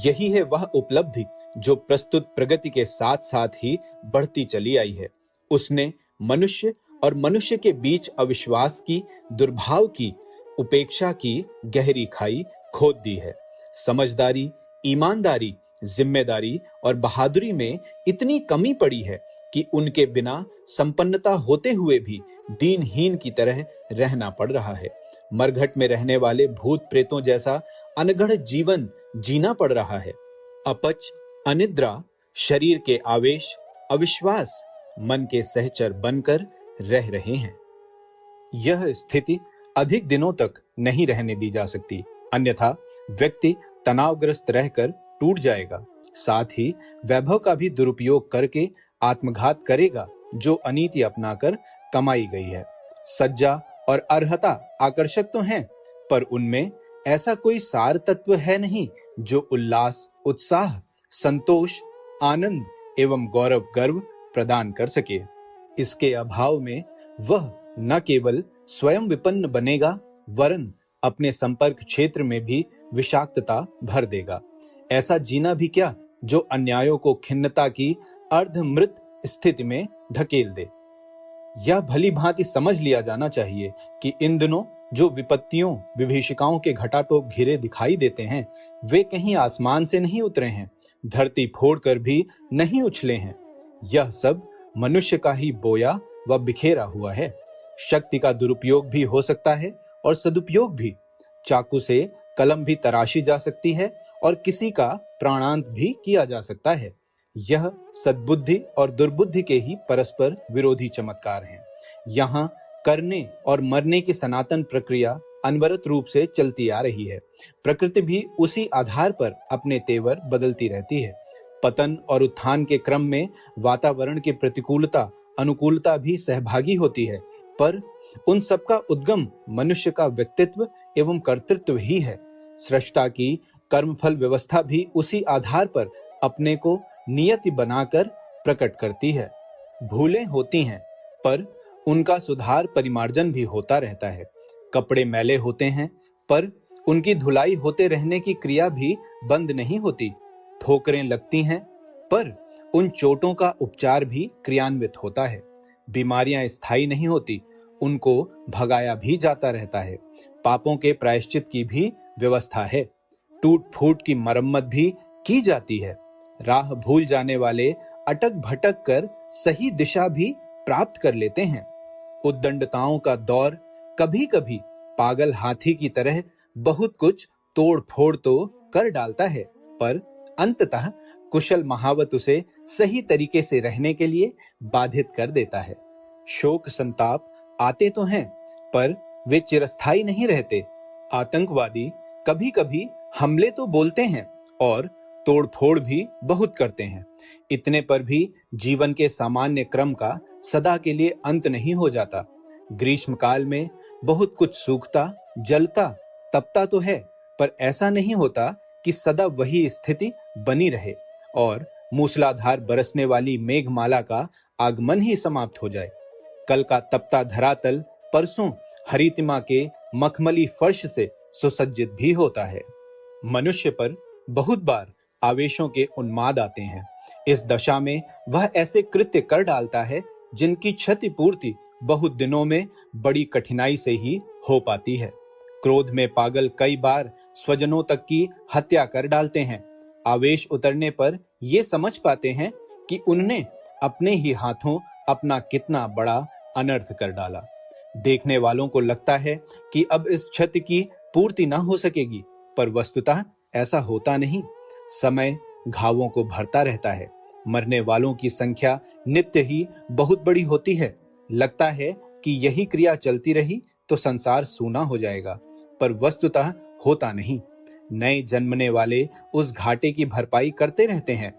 यही है वह उपलब्धि जो प्रस्तुत प्रगति के साथ साथ ही बढ़ती चली आई है। उसने मनुष्य और मनुष्य के बीच अविश्वास की, दुर्भाव की, उपेक्षा की गहरी खाई खोद दी है। समझदारी, ईमानदारी, जिम्मेदारी और बहादुरी में इतनी कमी पड़ी है कि उनके बिना संपन्नता होते हुए भी दीनहीन की तरह रहना पड़ रहा है। मरघट में रहने वाले भूत प्रेतों जैसा अनगढ़ जीवन जीना पड़ रहा है। अपच, अनिद्रा, शरीर के आवेश, अविश्वास मन के सहचर बनकर रह रहे हैं। यह स्थिति अधिक दिनों तक नहीं रहने दी जा सकती, अन्यथा व्यक्ति तनावग्रस्त रहकर टूट जाएगा। साथ ही वैभव का भी दुरुपयोग करके आत्मघात करेगा जो अनीति अपनाकर कमाई गई है। सज्जा और अर्हता आकर्षक तो हैं, पर उनमें ऐसा कोई सार तत्व है नहीं जो उल्लास, उत्साह, संतोष, आनंद एवं गौरव गर्व प्रदान कर सके। इसके अभाव में वह न केवल स्वयं विपन्न बनेगा वरन अपने संपर्क क्षेत्र में भी विषाक्तता भर देगा। ऐसा जीना भी क्या जो अन्यायों को खिन्नता की अर्धमृत स्थिति में ढकेल दे। यह भली भांति समझ लिया जाना चाहिए कि इन दिनों जो विपत्तियों, विभीषिकाओं के घटाटोप घिरे दिखाई देते हैं वे कहीं आसमान से नहीं उतरे हैं, धरती फोड़कर भी नहीं उछले हैं। यह सब मनुष्य का ही बोया व बिखेरा हुआ है। शक्ति का दुरुपयोग भी हो सकता है और सदुपयोग भी। चाकू से कलम भी तराशी जा सकती है और किसी का प्राणांत भी किया जा सकता है। यह सद्बुद्धि और दुर्बुद्धि के ही परस्पर विरोधी चमत्कार हैं। यहाँ करने और मरने की सनातन प्रक्रिया अनवरत रूप से चलती आ रही है। प्रकृति भी उसी आधार पर अपने तेवर बदलती रहती है। पतन और उत्थान के क्रम में वातावरण की प्रतिकूलता, अनुकूलता भी सहभागी होती है, पर उन सबका उद्गम मनुष्य का व्यक्तित्व एवं कर्तृत्व ही है। सृष्टा की कर्मफल व्यवस्था भी उसी आधार पर अपने को नियति बनाकर प्रकट करती है। भूलें होती हैं, पर उनका सुधार परिमार्जन भी होता रहता है। कपड़े मैले होते हैं, पर उनकी धुलाई होते रहने की क्रिया भी बंद नहीं होती। ठोकरें लगती हैं, पर उन चोटों का उपचार भी क्रियान्वित होता है। बीमारियां स्थायी नहीं होती, उनको भगाया भी जाता रहता है। पापों के प्रायश्चित की भी व्यवस्था है। टूट फूट की मरम्मत भी की जाती है। राह भूल जाने वाले अटक भटक कर सही दिशा भी प्राप्त कर लेते हैं। उद्दंडताओं का दौर कभी कभी पागल हाथी की तरह बहुत कुछ तोड़ फोड़ तो कर डालता है, पर अंततः कुशल महावत उसे सही तरीके से रहने के लिए बाधित कर देता है। शोक संताप आते तो हैं, पर वे चिरस्थायी नहीं रहते। आतंकवादी कभी कभी हमले तो बोलते हैं और तोड़फोड़ भी बहुत करते हैं। इतने पर भी जीवन के सामान्य क्रम का सदा के लिए अंत नहीं हो जाता। ग्रीष्म काल में बहुत कुछ सूखता, जलता, तपता तो है, पर ऐसा नहीं होता कि सदा वही स्थिति बनी रहे और मूसलाधार बरसने वाली मेघमाला का आगमन ही समाप्त हो जाए। कल का तपता धरातल परसों हरितिमा के मखमली फर्श से सुसज्जित भी होता है। मनुष्य पर बहुत बार आवेशों के उन्माद आते हैं। इस दशा में वह ऐसे कृत्य कर डालता है जिनकी क्षतिपूर्ति बहुत दिनों में बड़ी कठिनाई से ही हो पाती है। क्रोध में पागल कई बार स्वजनों तक की हत्या कर डालते हैं। आवेश उतरने पर ये समझ पाते हैं कि उनने अपने ही हाथों अपना कितना बड़ा अनर्थ कर डाला। देखने वालों को लगता है कि अब इस क्षति की पूर्ति न हो सकेगी, पर वस्तुतः ऐसा होता नहीं। समय घावों को भरता रहता है। मरने वालों की संख्या नित्य ही बहुत बड़ी होती है। लगता है कि यही क्रिया चलती रही तो संसार सूना हो जाएगा, पर वस्तुतः होता नहीं। नए जन्मने वाले उस घाटे की भरपाई करते रहते हैं।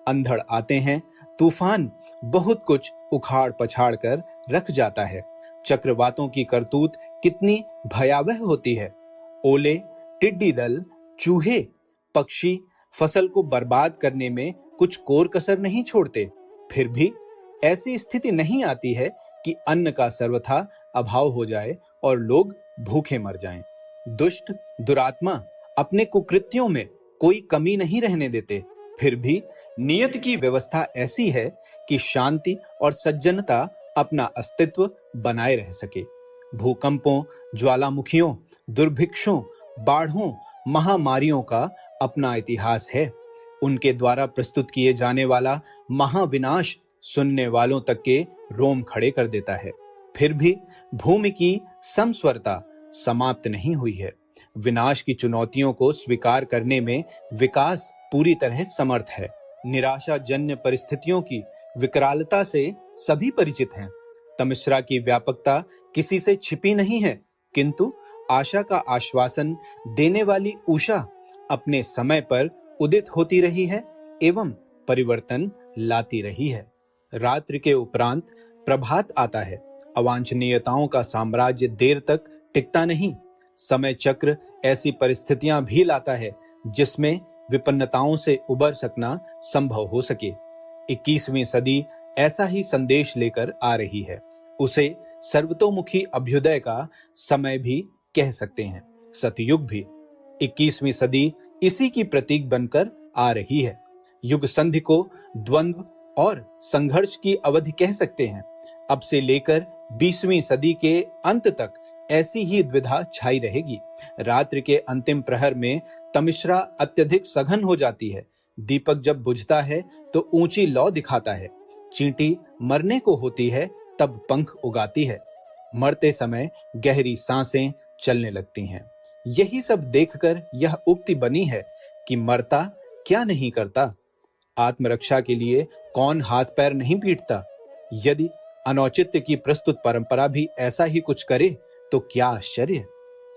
अंधड़ आते हैं, तूफान बहुत कुछ उखाड़ पछाड़ कर रख जाता है। चक्रवातों की करतूत कितनी भयावह होती है। ओले, टिड्डी दल, चूहे, पक्षी फसल को बर्बाद करने में कुछ कोर कसर नहीं छोड़ते। फिर भी ऐसी स्थिति नहीं आती है कि अन्न का सर्वथा अभाव हो जाए और लोग भूखे मर जाएं। दुष्ट दुरात्मा अपने कुकृत्यों में कोई कमी नहीं रहने देते। फिर भी नियत की व्यवस्था ऐसी है कि शांति और सज्जनता अपना अस्तित्व बनाए रह सके। भूकंपों, ज्वालामुखियों, दुर्भिक्षों, बाढ़ों, महामारियों का अपना इतिहास है। उनके द्वारा प्रस्तुत किए जाने वाला महाविनाश सुनने वालों तक के रोम खड़े कर देता है। फिर भी भूमि की समस्वरता समाप्त नहीं हुई है। विनाश की चुनौतियों को स्वीकार करने में विकास पूरी तरह समर्थ है। निराशाजन्य परिस्थितियों की विकरालता से सभी परिचित हैं। तमिश्रा की व्यापकता किसी से छिपी नहीं है, किंतु आशा का आश्वासन देने वाली उषा अपने समय पर उदित होती रही है एवं परिवर्तन लाती रही है। रात्रि के उपरांत प्रभात आता है। अवांछनीयताओं का साम्राज्य देर तक टिकता नहीं। समय चक्र ऐसी परिस्थितियां भी लाता है जिसमें विपन्नताओं से उबर सकना संभव हो सके। 21वीं सदी ऐसा ही संदेश लेकर आ रही है। उसे सर्वतोमुखी अभ्युदय का समय भी कह सकते हैं, सतयुग भी। 21वीं सदी इसी की प्रतीक बनकर आ रही है। युग संधि को द्वंद्व और संघर्ष की अवधि कह सकते हैं। अब से लेकर 20वीं सदी के अंत तक ऐसी ही द्विधा छाई रहेगी। रात्रि के अंतिम प्रहर में तमिश्रा अत्यधिक सघन हो जाती है। दीपक जब बुझता है तो ऊंची लौ दिखाता है। चींटी मरने को होती है तब पंख उगाती है। मरते समय गहरी सांसें चलने लगती हैं। यही सब देखकर यह उक्ति बनी है कि मरता क्या नहीं करता। आत्मरक्षा के लिए कौन हाथ पैर नहीं पीटता। यदि अनौचित्य की प्रस्तुत परंपरा भी ऐसा ही कुछ करे तो क्या आश्चर्य।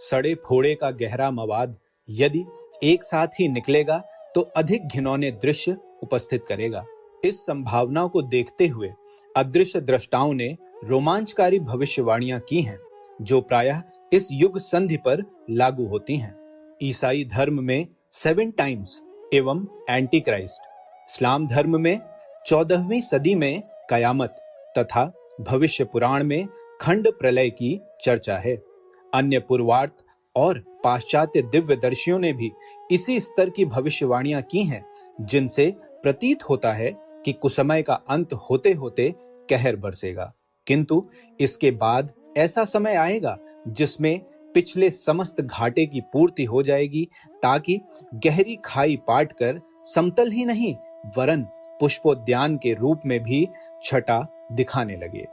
सड़े फोड़े का गहरा मवाद यदि एक साथ ही निकलेगा तो अधिक घिनौने दृश्य उपस्थित करेगा। इस संभावना को देखते हुए अदृश्य द्रष्टाओं ने रोमांचकारी भविष्यवाणियां की हैं, जो प्रायः इस युग संधि पर लागू होती हैं। ईसाई धर्म में 7 टाइम्स एवं एंटी क्राइस्ट, इस्लाम धर्म में 14वीं सदी में कयामत तथा भविष्य पुराण में खंड प्रलय की चर्चा है। अन्य पूर्वार्थ और पाश्चात्य दिव्यदर्शियों ने भी इसी स्तर की भविष्यवाणियां की हैं, जिनसे प्रतीत होता है कि कुसमय का अंत होते होते कहर बरसेगा। किंतु इसके बाद ऐसा समय आएगा जिसमें पिछले समस्त घाटे की पूर्ति हो जाएगी, ताकि गहरी खाई पाट कर समतल ही नहीं वरन पुष्पोद्यान के रूप में भी छटा दिखाने लगे।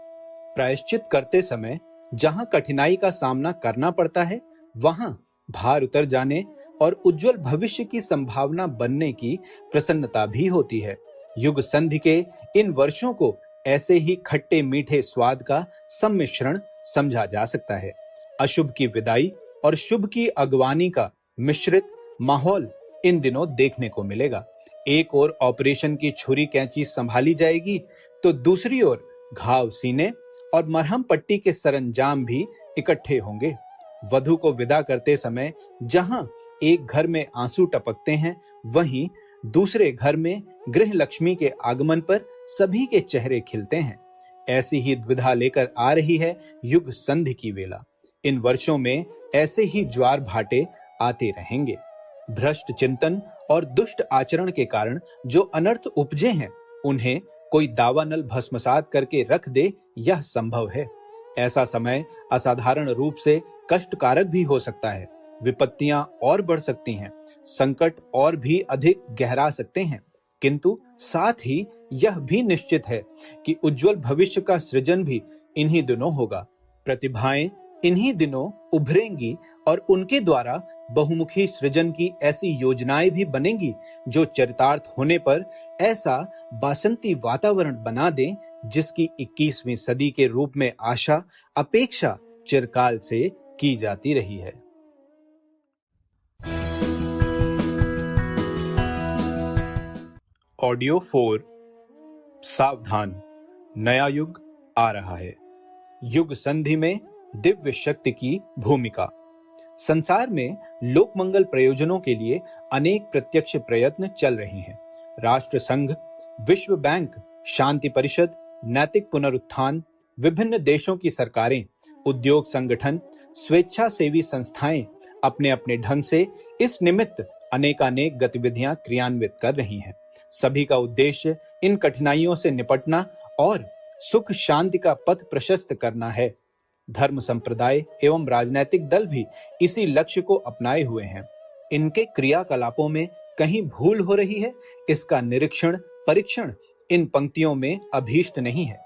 प्रायश्चित करते समय जहां कठिनाई का सामना करना पड़ता है, वहां भार उतर जाने और उज्जवल भविष्य की संभावना बनने की प्रसन्नता भी होती है। युग संधि के इन वर्षों को ऐसे ही खट्टे मीठे स्वाद का सम्मिश्रण समझा जा सकता है। अशुभ की विदाई और शुभ की अगवानी का मिश्रित माहौल इन दिनों देखने को मिलेगा। एक ओर ऑपरेशन की छुरी कैंची संभाली जाएगी, तो दूसरी ओर घाव सीने और मरहम पट्टी के सरंजाम भी इकट्ठे होंगे। वधु को विदा करते समय जहां एक घर में आंसू टपकते हैं, वहीं दूसरे घर में गृह लक्ष्मी के आगमन पर सभी के चेहरे खिलते हैं। ऐसी ही द्विधा लेकर आ रही है युग संधि की वेला। इन वर्षों में ऐसे ही ज्वार भाटे आते रहेंगे। भ्रष्ट चिंतन और दुष्ट आचरण के कारण जो अनर्थ उपजे हैं, उन्हें कोई दावानल भस्मसात करके रख दे, यह संभव है। ऐसा समय असाधारण रूप से कष्टकारक भी हो सकता है। विपत्तियां और बढ़ सकती हैं, संकट और भी अधिक गहरा सकते हैं, किंतु साथ ही यह भी निश्चित है कि उज्जवल भविष्य का सृजन भी इन्हीं दिनों होगा। प्रतिभाएं इन्हीं दिनों उभरेंगी और उनके द्वारा बहुमुखी सृजन की ऐसी योजनाएं भी बनेंगी जो चरितार्थ होने पर ऐसा बासंती वातावरण बना दें जिसकी 21वीं सदी के रूप में आशा अपेक्षा चिरकाल से की जाती रही है। ऑडियो 4 सावधान, नया युग आ रहा है। युग संधि में दिव्य शक्ति की भूमिका। संसार में लोक मंगल प्रयोजनों के लिए अनेक प्रत्यक्ष प्रयत्न चल रहे हैं। राष्ट्र संघ, विश्व बैंक, शांति परिषद, नैतिक पुनरुत्थान, विभिन्न देशों की सरकारें, उद्योग संगठन, स्वेच्छासेवी संस्थाएं अपने अपने ढंग से इस निमित्त अनेकानेक गतिविधियां क्रियान्वित कर रही हैं। सभी का उद्देश्य इन कठिनाइयों से निपटना और सुख शांति का पथ प्रशस्त करना है। धर्म संप्रदाय एवं राजनैतिक दल भी इसी लक्ष्य को अपनाए हुए हैं। इनके क्रियाकलापों में कहीं भूल हो रही है, इसका निरीक्षण परीक्षण इन पंक्तियों में अभीष्ट नहीं है।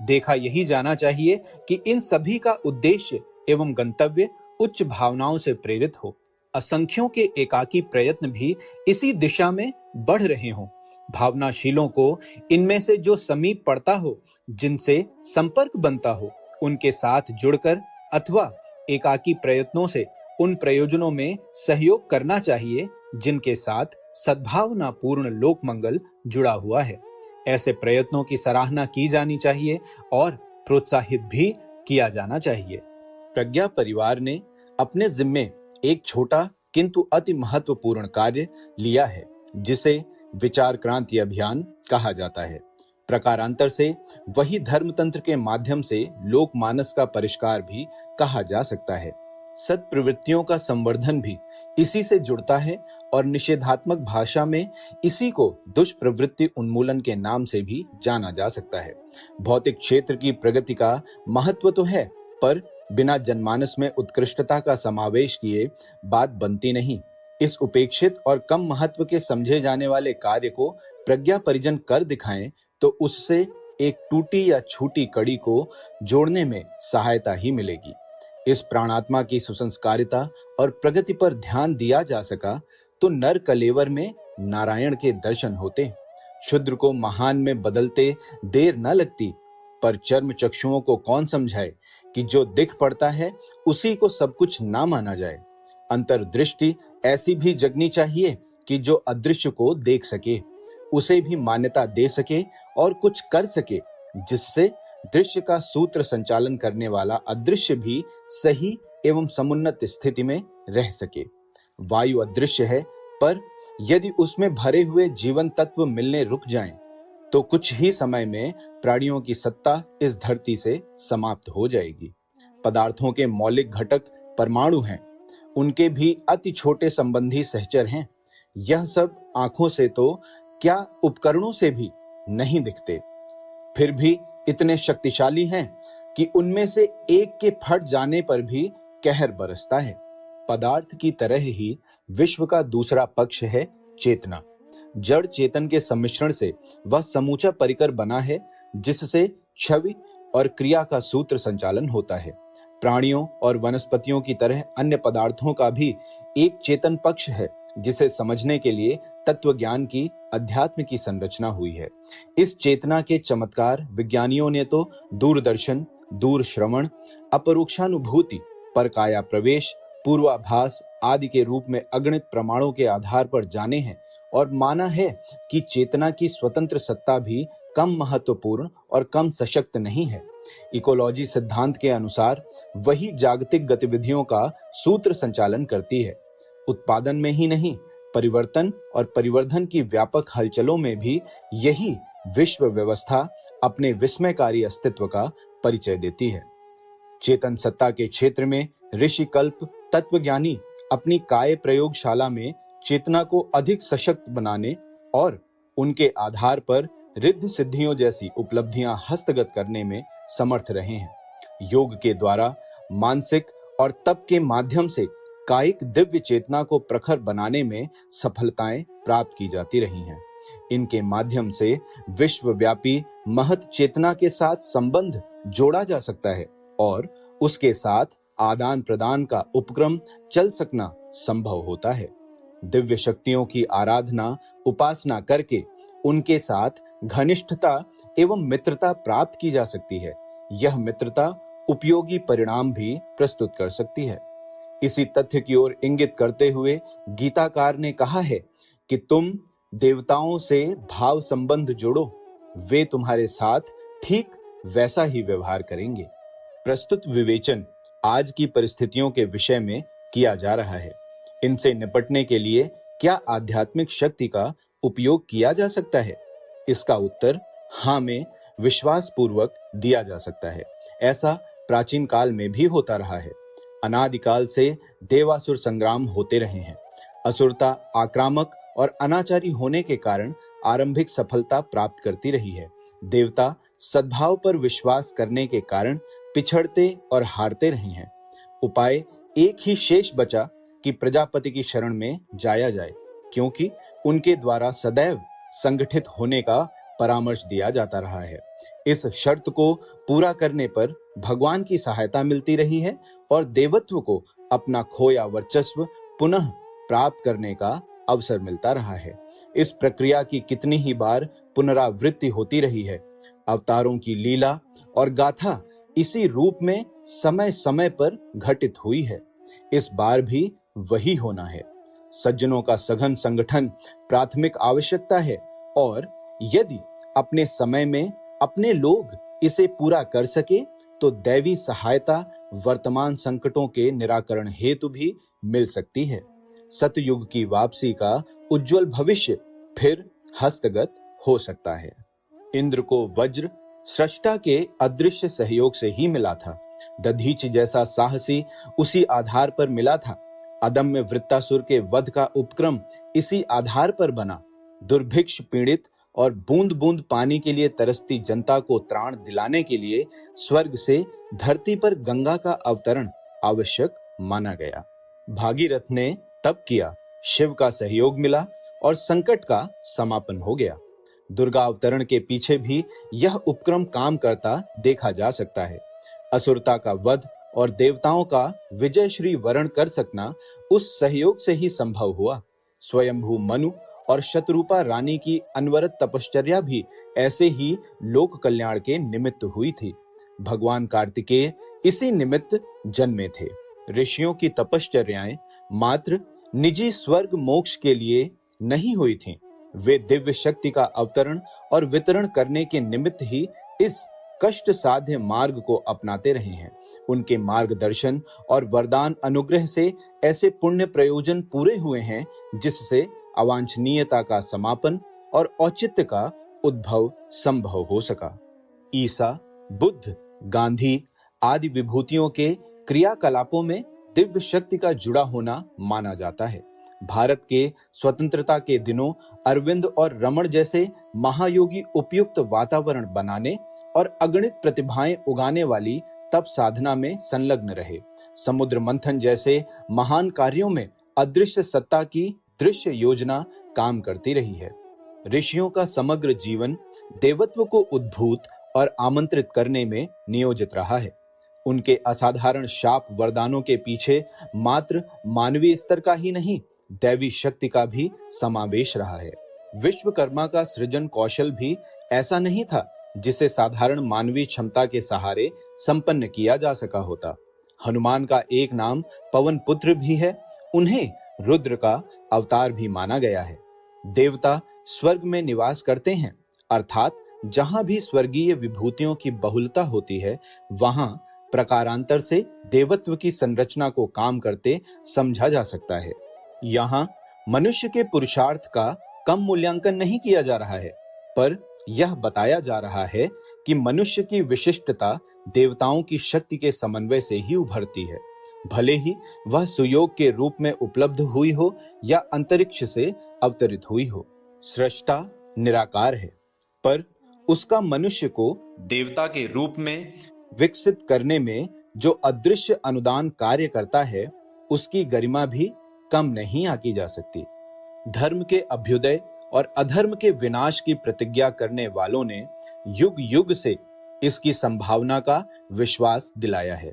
देखा यही जाना चाहिए कि इन सभी का उद्देश्य एवं गंतव्य उच्च भावनाओं से प्रेरित हो। असंख्यों के एकाकी प्रयत्न भी इसी दिशा में बढ़ रहे हों। भावनाशीलों को इनमें से जो समीप पड़ता हो, जिनसे संपर्क बनता हो, उनके साथ जुड़कर अथवा एकाकी प्रयत्नों से उन प्रयोजनों में सहयोग करना चाहिए जिनके साथ सद्भावना पूर्ण लोक मंगल जुड़ा हुआ है। ऐसे प्रयत्नों की सराहना की जानी चाहिए और प्रोत्साहित भी किया जाना चाहिए। प्रज्ञा परिवार ने अपने जिम्मे एक छोटा किंतु अति महत्वपूर्ण कार्य लिया है, जिसे विचार क्रांति अभियान कहा जाता है। प्रकारांतर से वही धर्मतंत्र के माध्यम से लोकमानस का परिष्कार भी कहा जा सकता है। सत्प्रवृत्तियों का संवर्धन भी इसी से जुड़ता है और निषेधात्मक भाषा में इसी को दुष्प्रवृत्ति उन्मूलन के नाम से भी जाना जा सकता है। भौतिक क्षेत्र की प्रगति का महत्व तो है, पर बिना जनमानस में उत्कृष्टता का समावेश किए बात बनती नहीं। इस उपेक्षित और कम महत्व के समझे जाने वाले कार्य को प्रज्ञा परिजन कर दिखाएं तो उससे एक टूटी या छूटी कड़ी को जोड़ने में सहायता ही मिलेगी। इस प्राणात्मा की सुसंस्कारिता और प्रगति पर ध्यान दिया जा सका तो नर कलेवर में नारायण के दर्शन होते। शूद्र को महान में बदलते देर न लगती, पर चर्म चक्षुओं को कौन समझाए कि जो दिख पड़ता है उसी को सब कुछ ना माना जाए। अंतर्दृष्टि ऐसी भी जगनी चाहिए कि जो अदृश्य को देख सके, उसे भी मान्यता दे सके और कुछ कर सके, जिससे दृश्य का सूत्र संचालन करने वाला अदृश्य भी सही एवं समुन्नत स्थिति में रह सके। वायु अदृश्य है, पर यदि उसमें भरे हुए जीवन तत्व मिलने रुक जाएं, तो कुछ ही समय में प्राणियों की सत्ता इस धरती से समाप्त हो जाएगी। पदार्थों के मौलिक घटक परमाणु हैं, उनके भी अति छोटे संबंधी सहचर हैं। यह सब आंखों से तो क्या उपकरणों से भी नहीं दिखते, फिर भी इतने शक्तिशाली हैं कि उनमें से एक के फट जाने पर भी कहर बरसता है। पदार्थ की तरह ही विश्व का दूसरा पक्ष है चेतना। जड़ चेतन के सम्मिश्रण से वह समूचा परिकर बना है, जिससे छवि और क्रिया का सूत्र संचालन होता है। प्राणियों और वनस्पतियों की तरह अन्य पदार्थों का भी एक चेतन पक्ष है, जिसे समझने के लिए तत्व ज्ञान की अध्यात्म की संरचना हुई है। इस चेतना के चमत्कार विज्ञानियों ने तो दूरदर्शन, दूर श्रवण, अपरोक्षानुभूति, परकाया प्रवेश, पूर्वाभास आदि के रूप में अगणित प्रमाणों के आधार पर जाने हैं और माना है कि चेतना की स्वतंत्र सत्ता भी कम महत्वपूर्ण और कम सशक्त नहीं है। इकोलॉजी सिद्धांत के अनुसार वही जागतिक गतिविधियों का सूत्र संचालन करती है। उत्पादन में ही नहीं, परिवर्तन और परिवर्धन की व्यापक हलचलों में भी यही विश्व व्यवस्था अपने विस्मयकारी अस्तित्व का परिचय देती है। चेतन सत्ता के क्षेत्र में ऋषिकल्प तत्वज्ञानी अपनी काय प्रयोगशाला में चेतना को अधिक सशक्त बनाने और उनके आधार पर रिद्ध सिद्धियों जैसी उपलब्धियां हस्तगत करने में समर्थ रहे हैं। योग के द्वारा मानसिक और तप के माध्यम से कायिक दिव्य चेतना को प्रखर बनाने में सफलताएं प्राप्त की जाती रही हैं। इनके माध्यम से विश्वव्यापी महत चेतना के साथ संबंध जोड़ा जा सकता है और उसके साथ आदान प्रदान का उपक्रम चल सकना संभव होता है। दिव्य शक्तियों की आराधना उपासना करके उनके साथ घनिष्ठता एवं मित्रता प्राप्त की जा सकती है। यह मित्रता उपयोगी परिणाम भी प्रस्तुत कर सकती है। इसी तथ्य की ओर इंगित करते हुए गीताकार ने कहा है कि तुम देवताओं से भाव संबंध जोड़ो, वे तुम्हारे साथ ठीक वैसा ही व्यवहार करेंगे। प्रस्तुत विवेचन आज की परिस्थितियों के विषय में किया जा रहा है। इनसे निपटने के लिए क्या आध्यात्मिक शक्ति का उपयोग किया जा सकता है? इसका उत्तर हाँ में विश्वास पूर्वक दिया जा सकता है। ऐसा प्राचीन काल में भी होता रहा है। अनादिकाल से देवासुर संग्राम होते रहे हैं। असुरता आक्रामक और अनाचारी होने के कारण आरंभिक सफलता प्राप्त करती रही है। देवता सद्भाव पर विश्वास करने के कारण पिछड़ते और हारते रहे हैं। उपाय एक ही शेष बचा कि प्रजापति की शरण में जाया जाए, क्योंकि उनके द्वारा सदैव संगठित होने का परामर्श दिया जाता रहा है। इस शर्त को पूरा करने पर भगवान की सहायता मिलती रही है और देवत्व को अपना खोया वर्चस्व पुनः प्राप्त करने का अवसर मिलता रहा है। इस प्रक्रिया की कितनी ही बार पुनरावृत्ति होती रही है। अवतारों की लीला और गाथा इसी रूप में समय समय पर घटित हुई है। इस बार भी वही होना है। सज्जनों का सघन संगठन प्राथमिक आवश्यकता है और यदि अपने समय में अपने लोग इसे पूरा कर सके तो दैवी सहायता वर्तमान संकटों के निराकरण हेतु भी मिल सकती है। सतयुग की वापसी का उज्जवल भविष्य फिर हस्तगत हो सकता है। इंद्र को वज्र सृष्टा के अदृश्य सहयोग से ही मिला था। दधीचि जैसा साहसी उसी आधार पर मिला था। अदम्य वृत्तासुर के वध का उपक्रम इसी आधार पर बना। दुर्भिक्ष पीड़ित और बूंद बूंद पानी के लिए तरसती जनता को त्राण दिलाने के लिए स्वर्ग से धरती पर गंगा का अवतरण आवश्यक माना गया। भागीरथ ने तप किया, शिव का सहयोग मिला और संकट का समापन हो गया। दुर्गा अवतरण के पीछे भी यह उपक्रम काम करता देखा जा सकता है। असुरता का वध और देवताओं का विजय श्री वरण कर सकना उस सहयोग से ही संभव हुआ। स्वयंभू मनु और शतरूपा रानी की अनवरत तपश्चर्या भी ऐसे ही लोक कल्याण के निमित्त हुई थी। भगवान कार्तिकेय इसी निमित्त जन्मे थे। ऋषियों की तपश्चर्याएं मात्र निजी स्वर्ग मोक्ष के लिए नहीं हुई थीं। वे दिव्य शक्ति का अवतरण और वितरण करने के निमित्त ही इस कष्ट साध्य मार्ग को अपनाते रहे हैं। उनके मार्गदर्शन और वरदान अनुग्रह से ऐसे पुण्य प्रयोजन पूरे हुए हैं जिससे अवांछनीयता का समापन और औचित्य का उद्भव संभव हो सका। ईसा, बुद्ध, गांधी आदि विभूतियों के क्रियाकलापों में दिव्य शक्ति का जुड़ा होना माना जाता है। भारत के स्वतंत्रता के दिनों अरविंद और रमण जैसे महायोगी उपयुक्त वातावरण बनाने और अगणित प्रतिभाएं उगाने वाली तप साधना में संलग्न रहे। समुद्र मंथन जैसे महान कार्यों में अदृश्य सत्ता की दृश्य योजना काम करती रही है। ऋषियों का समग्र जीवन देवत्व को उद्भूत और आमंत्रित करने में नियोजित रहा है। उनके असाधारण शाप वरदानों के पीछे मात्र मानवीय स्तर का ही नहीं, दैवी शक्ति का भी समावेश रहा है। विश्वकर्मा का सृजन कौशल भी ऐसा नहीं था जिसे साधारण मानवीय क्षमता के सहारे संपन्न किया जा सका होता। हनुमान का एक नाम पवन पुत्र भी है। उन्हें रुद्र का अवतार भी माना गया है। देवता स्वर्ग में निवास करते हैं, अर्थात जहां भी स्वर्गीय विभूतियों की बहुलता होती है, वहां प्रकारांतर से देवत्व की संरचना को काम करते समझा जा सकता है। यहाँ मनुष्य के पुरुषार्थ का कम मूल्यांकन नहीं किया जा रहा है, पर यह बताया जा रहा है कि मनुष्य की विशिष्टता देवताओं की शक्ति के समन्वय से ही उभरती है, भले ही वह सुयोग के रूप में उपलब्ध हुई हो या अंतरिक्ष से अवतरित हुई हो। सृष्टा निराकार है, पर उसका मनुष्य को देवता के रूप में विकसित करने में जो अदृश्य अनुदान कार्य करता है, उसकी गरिमा भी कम नहीं आकी जा सकती। धर्म के अभ्युदय और अधर्म के विनाश की प्रतिज्ञा करने वालों ने युग युग से इसकी संभावना का विश्वास दिलाया है।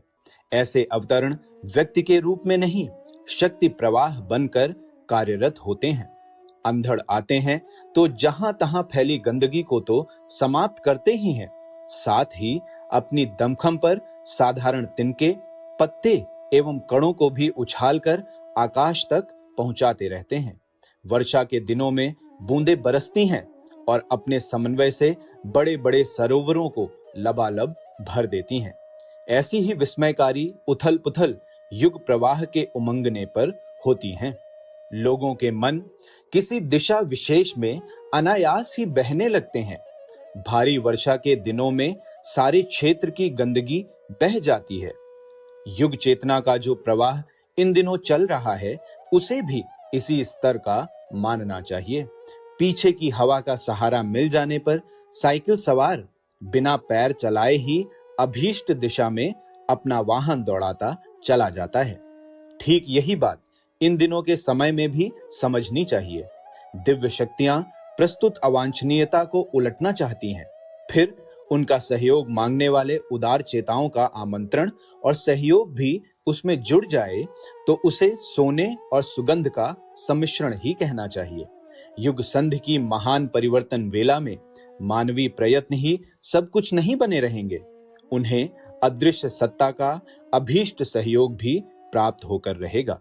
ऐसे अवतरण व्यक्ति के रूप में नहीं, शक्ति प्रवाह बनकर कार्यरत होते हैं। अंधड़ आते हैं तो जहां तहां फैली गंदगी को तो समाप्त करते ही हैं, साथ ही अपनी दमखम पर साधारण तिनके, पत्ते एवं कणों को भी उछालकर आकाश तक पहुंचाते रहते हैं। वर्षा के दिनों में बूंदें बरसती हैं और अपने समन्वय से बड़े बड़े सरोवरों को लबालब भर देती हैं। ऐसी ही विस्मयकारी उथल पुथल युग प्रवाह के उमंगने पर होती हैं। लोगों के मन किसी दिशा विशेष में अनायास ही बहने लगते हैं। भारी वर्षा के दिनों में सारे क्षेत्र की गंदगी बह जाती है। युग चेतना का जो प्रवाह इन दिनों चल रहा है, उसे भी इसी स्तर का मानना चाहिए। पीछे की हवा का सहारा मिल जाने पर साइकिल सवार बिना पैर चलाए ही अभीष्ट दिशा में अपना वाहन दौड़ाता चला जाता है। ठीक यही बात इन दिनों के समय में भी समझनी चाहिए। दिव्य शक्तियां प्रस्तुत अवांछनीयता को उलटना चाहती हैं, फिर उनका सहयोग मांगने वाले उदार चेताओं का आमंत्रण और सहयोग भी उसमें जुड़ जाए तो उसे सोने और सुगंध का सम्मिश्रण ही कहना चाहिए। युग संधि की महान परिवर्तन वेला में मानवीय प्रयत्न ही सब कुछ नहीं बने रहेंगे, उन्हें अदृश्य सत्ता का अभीष्ट सहयोग भी प्राप्त होकर रहेगा।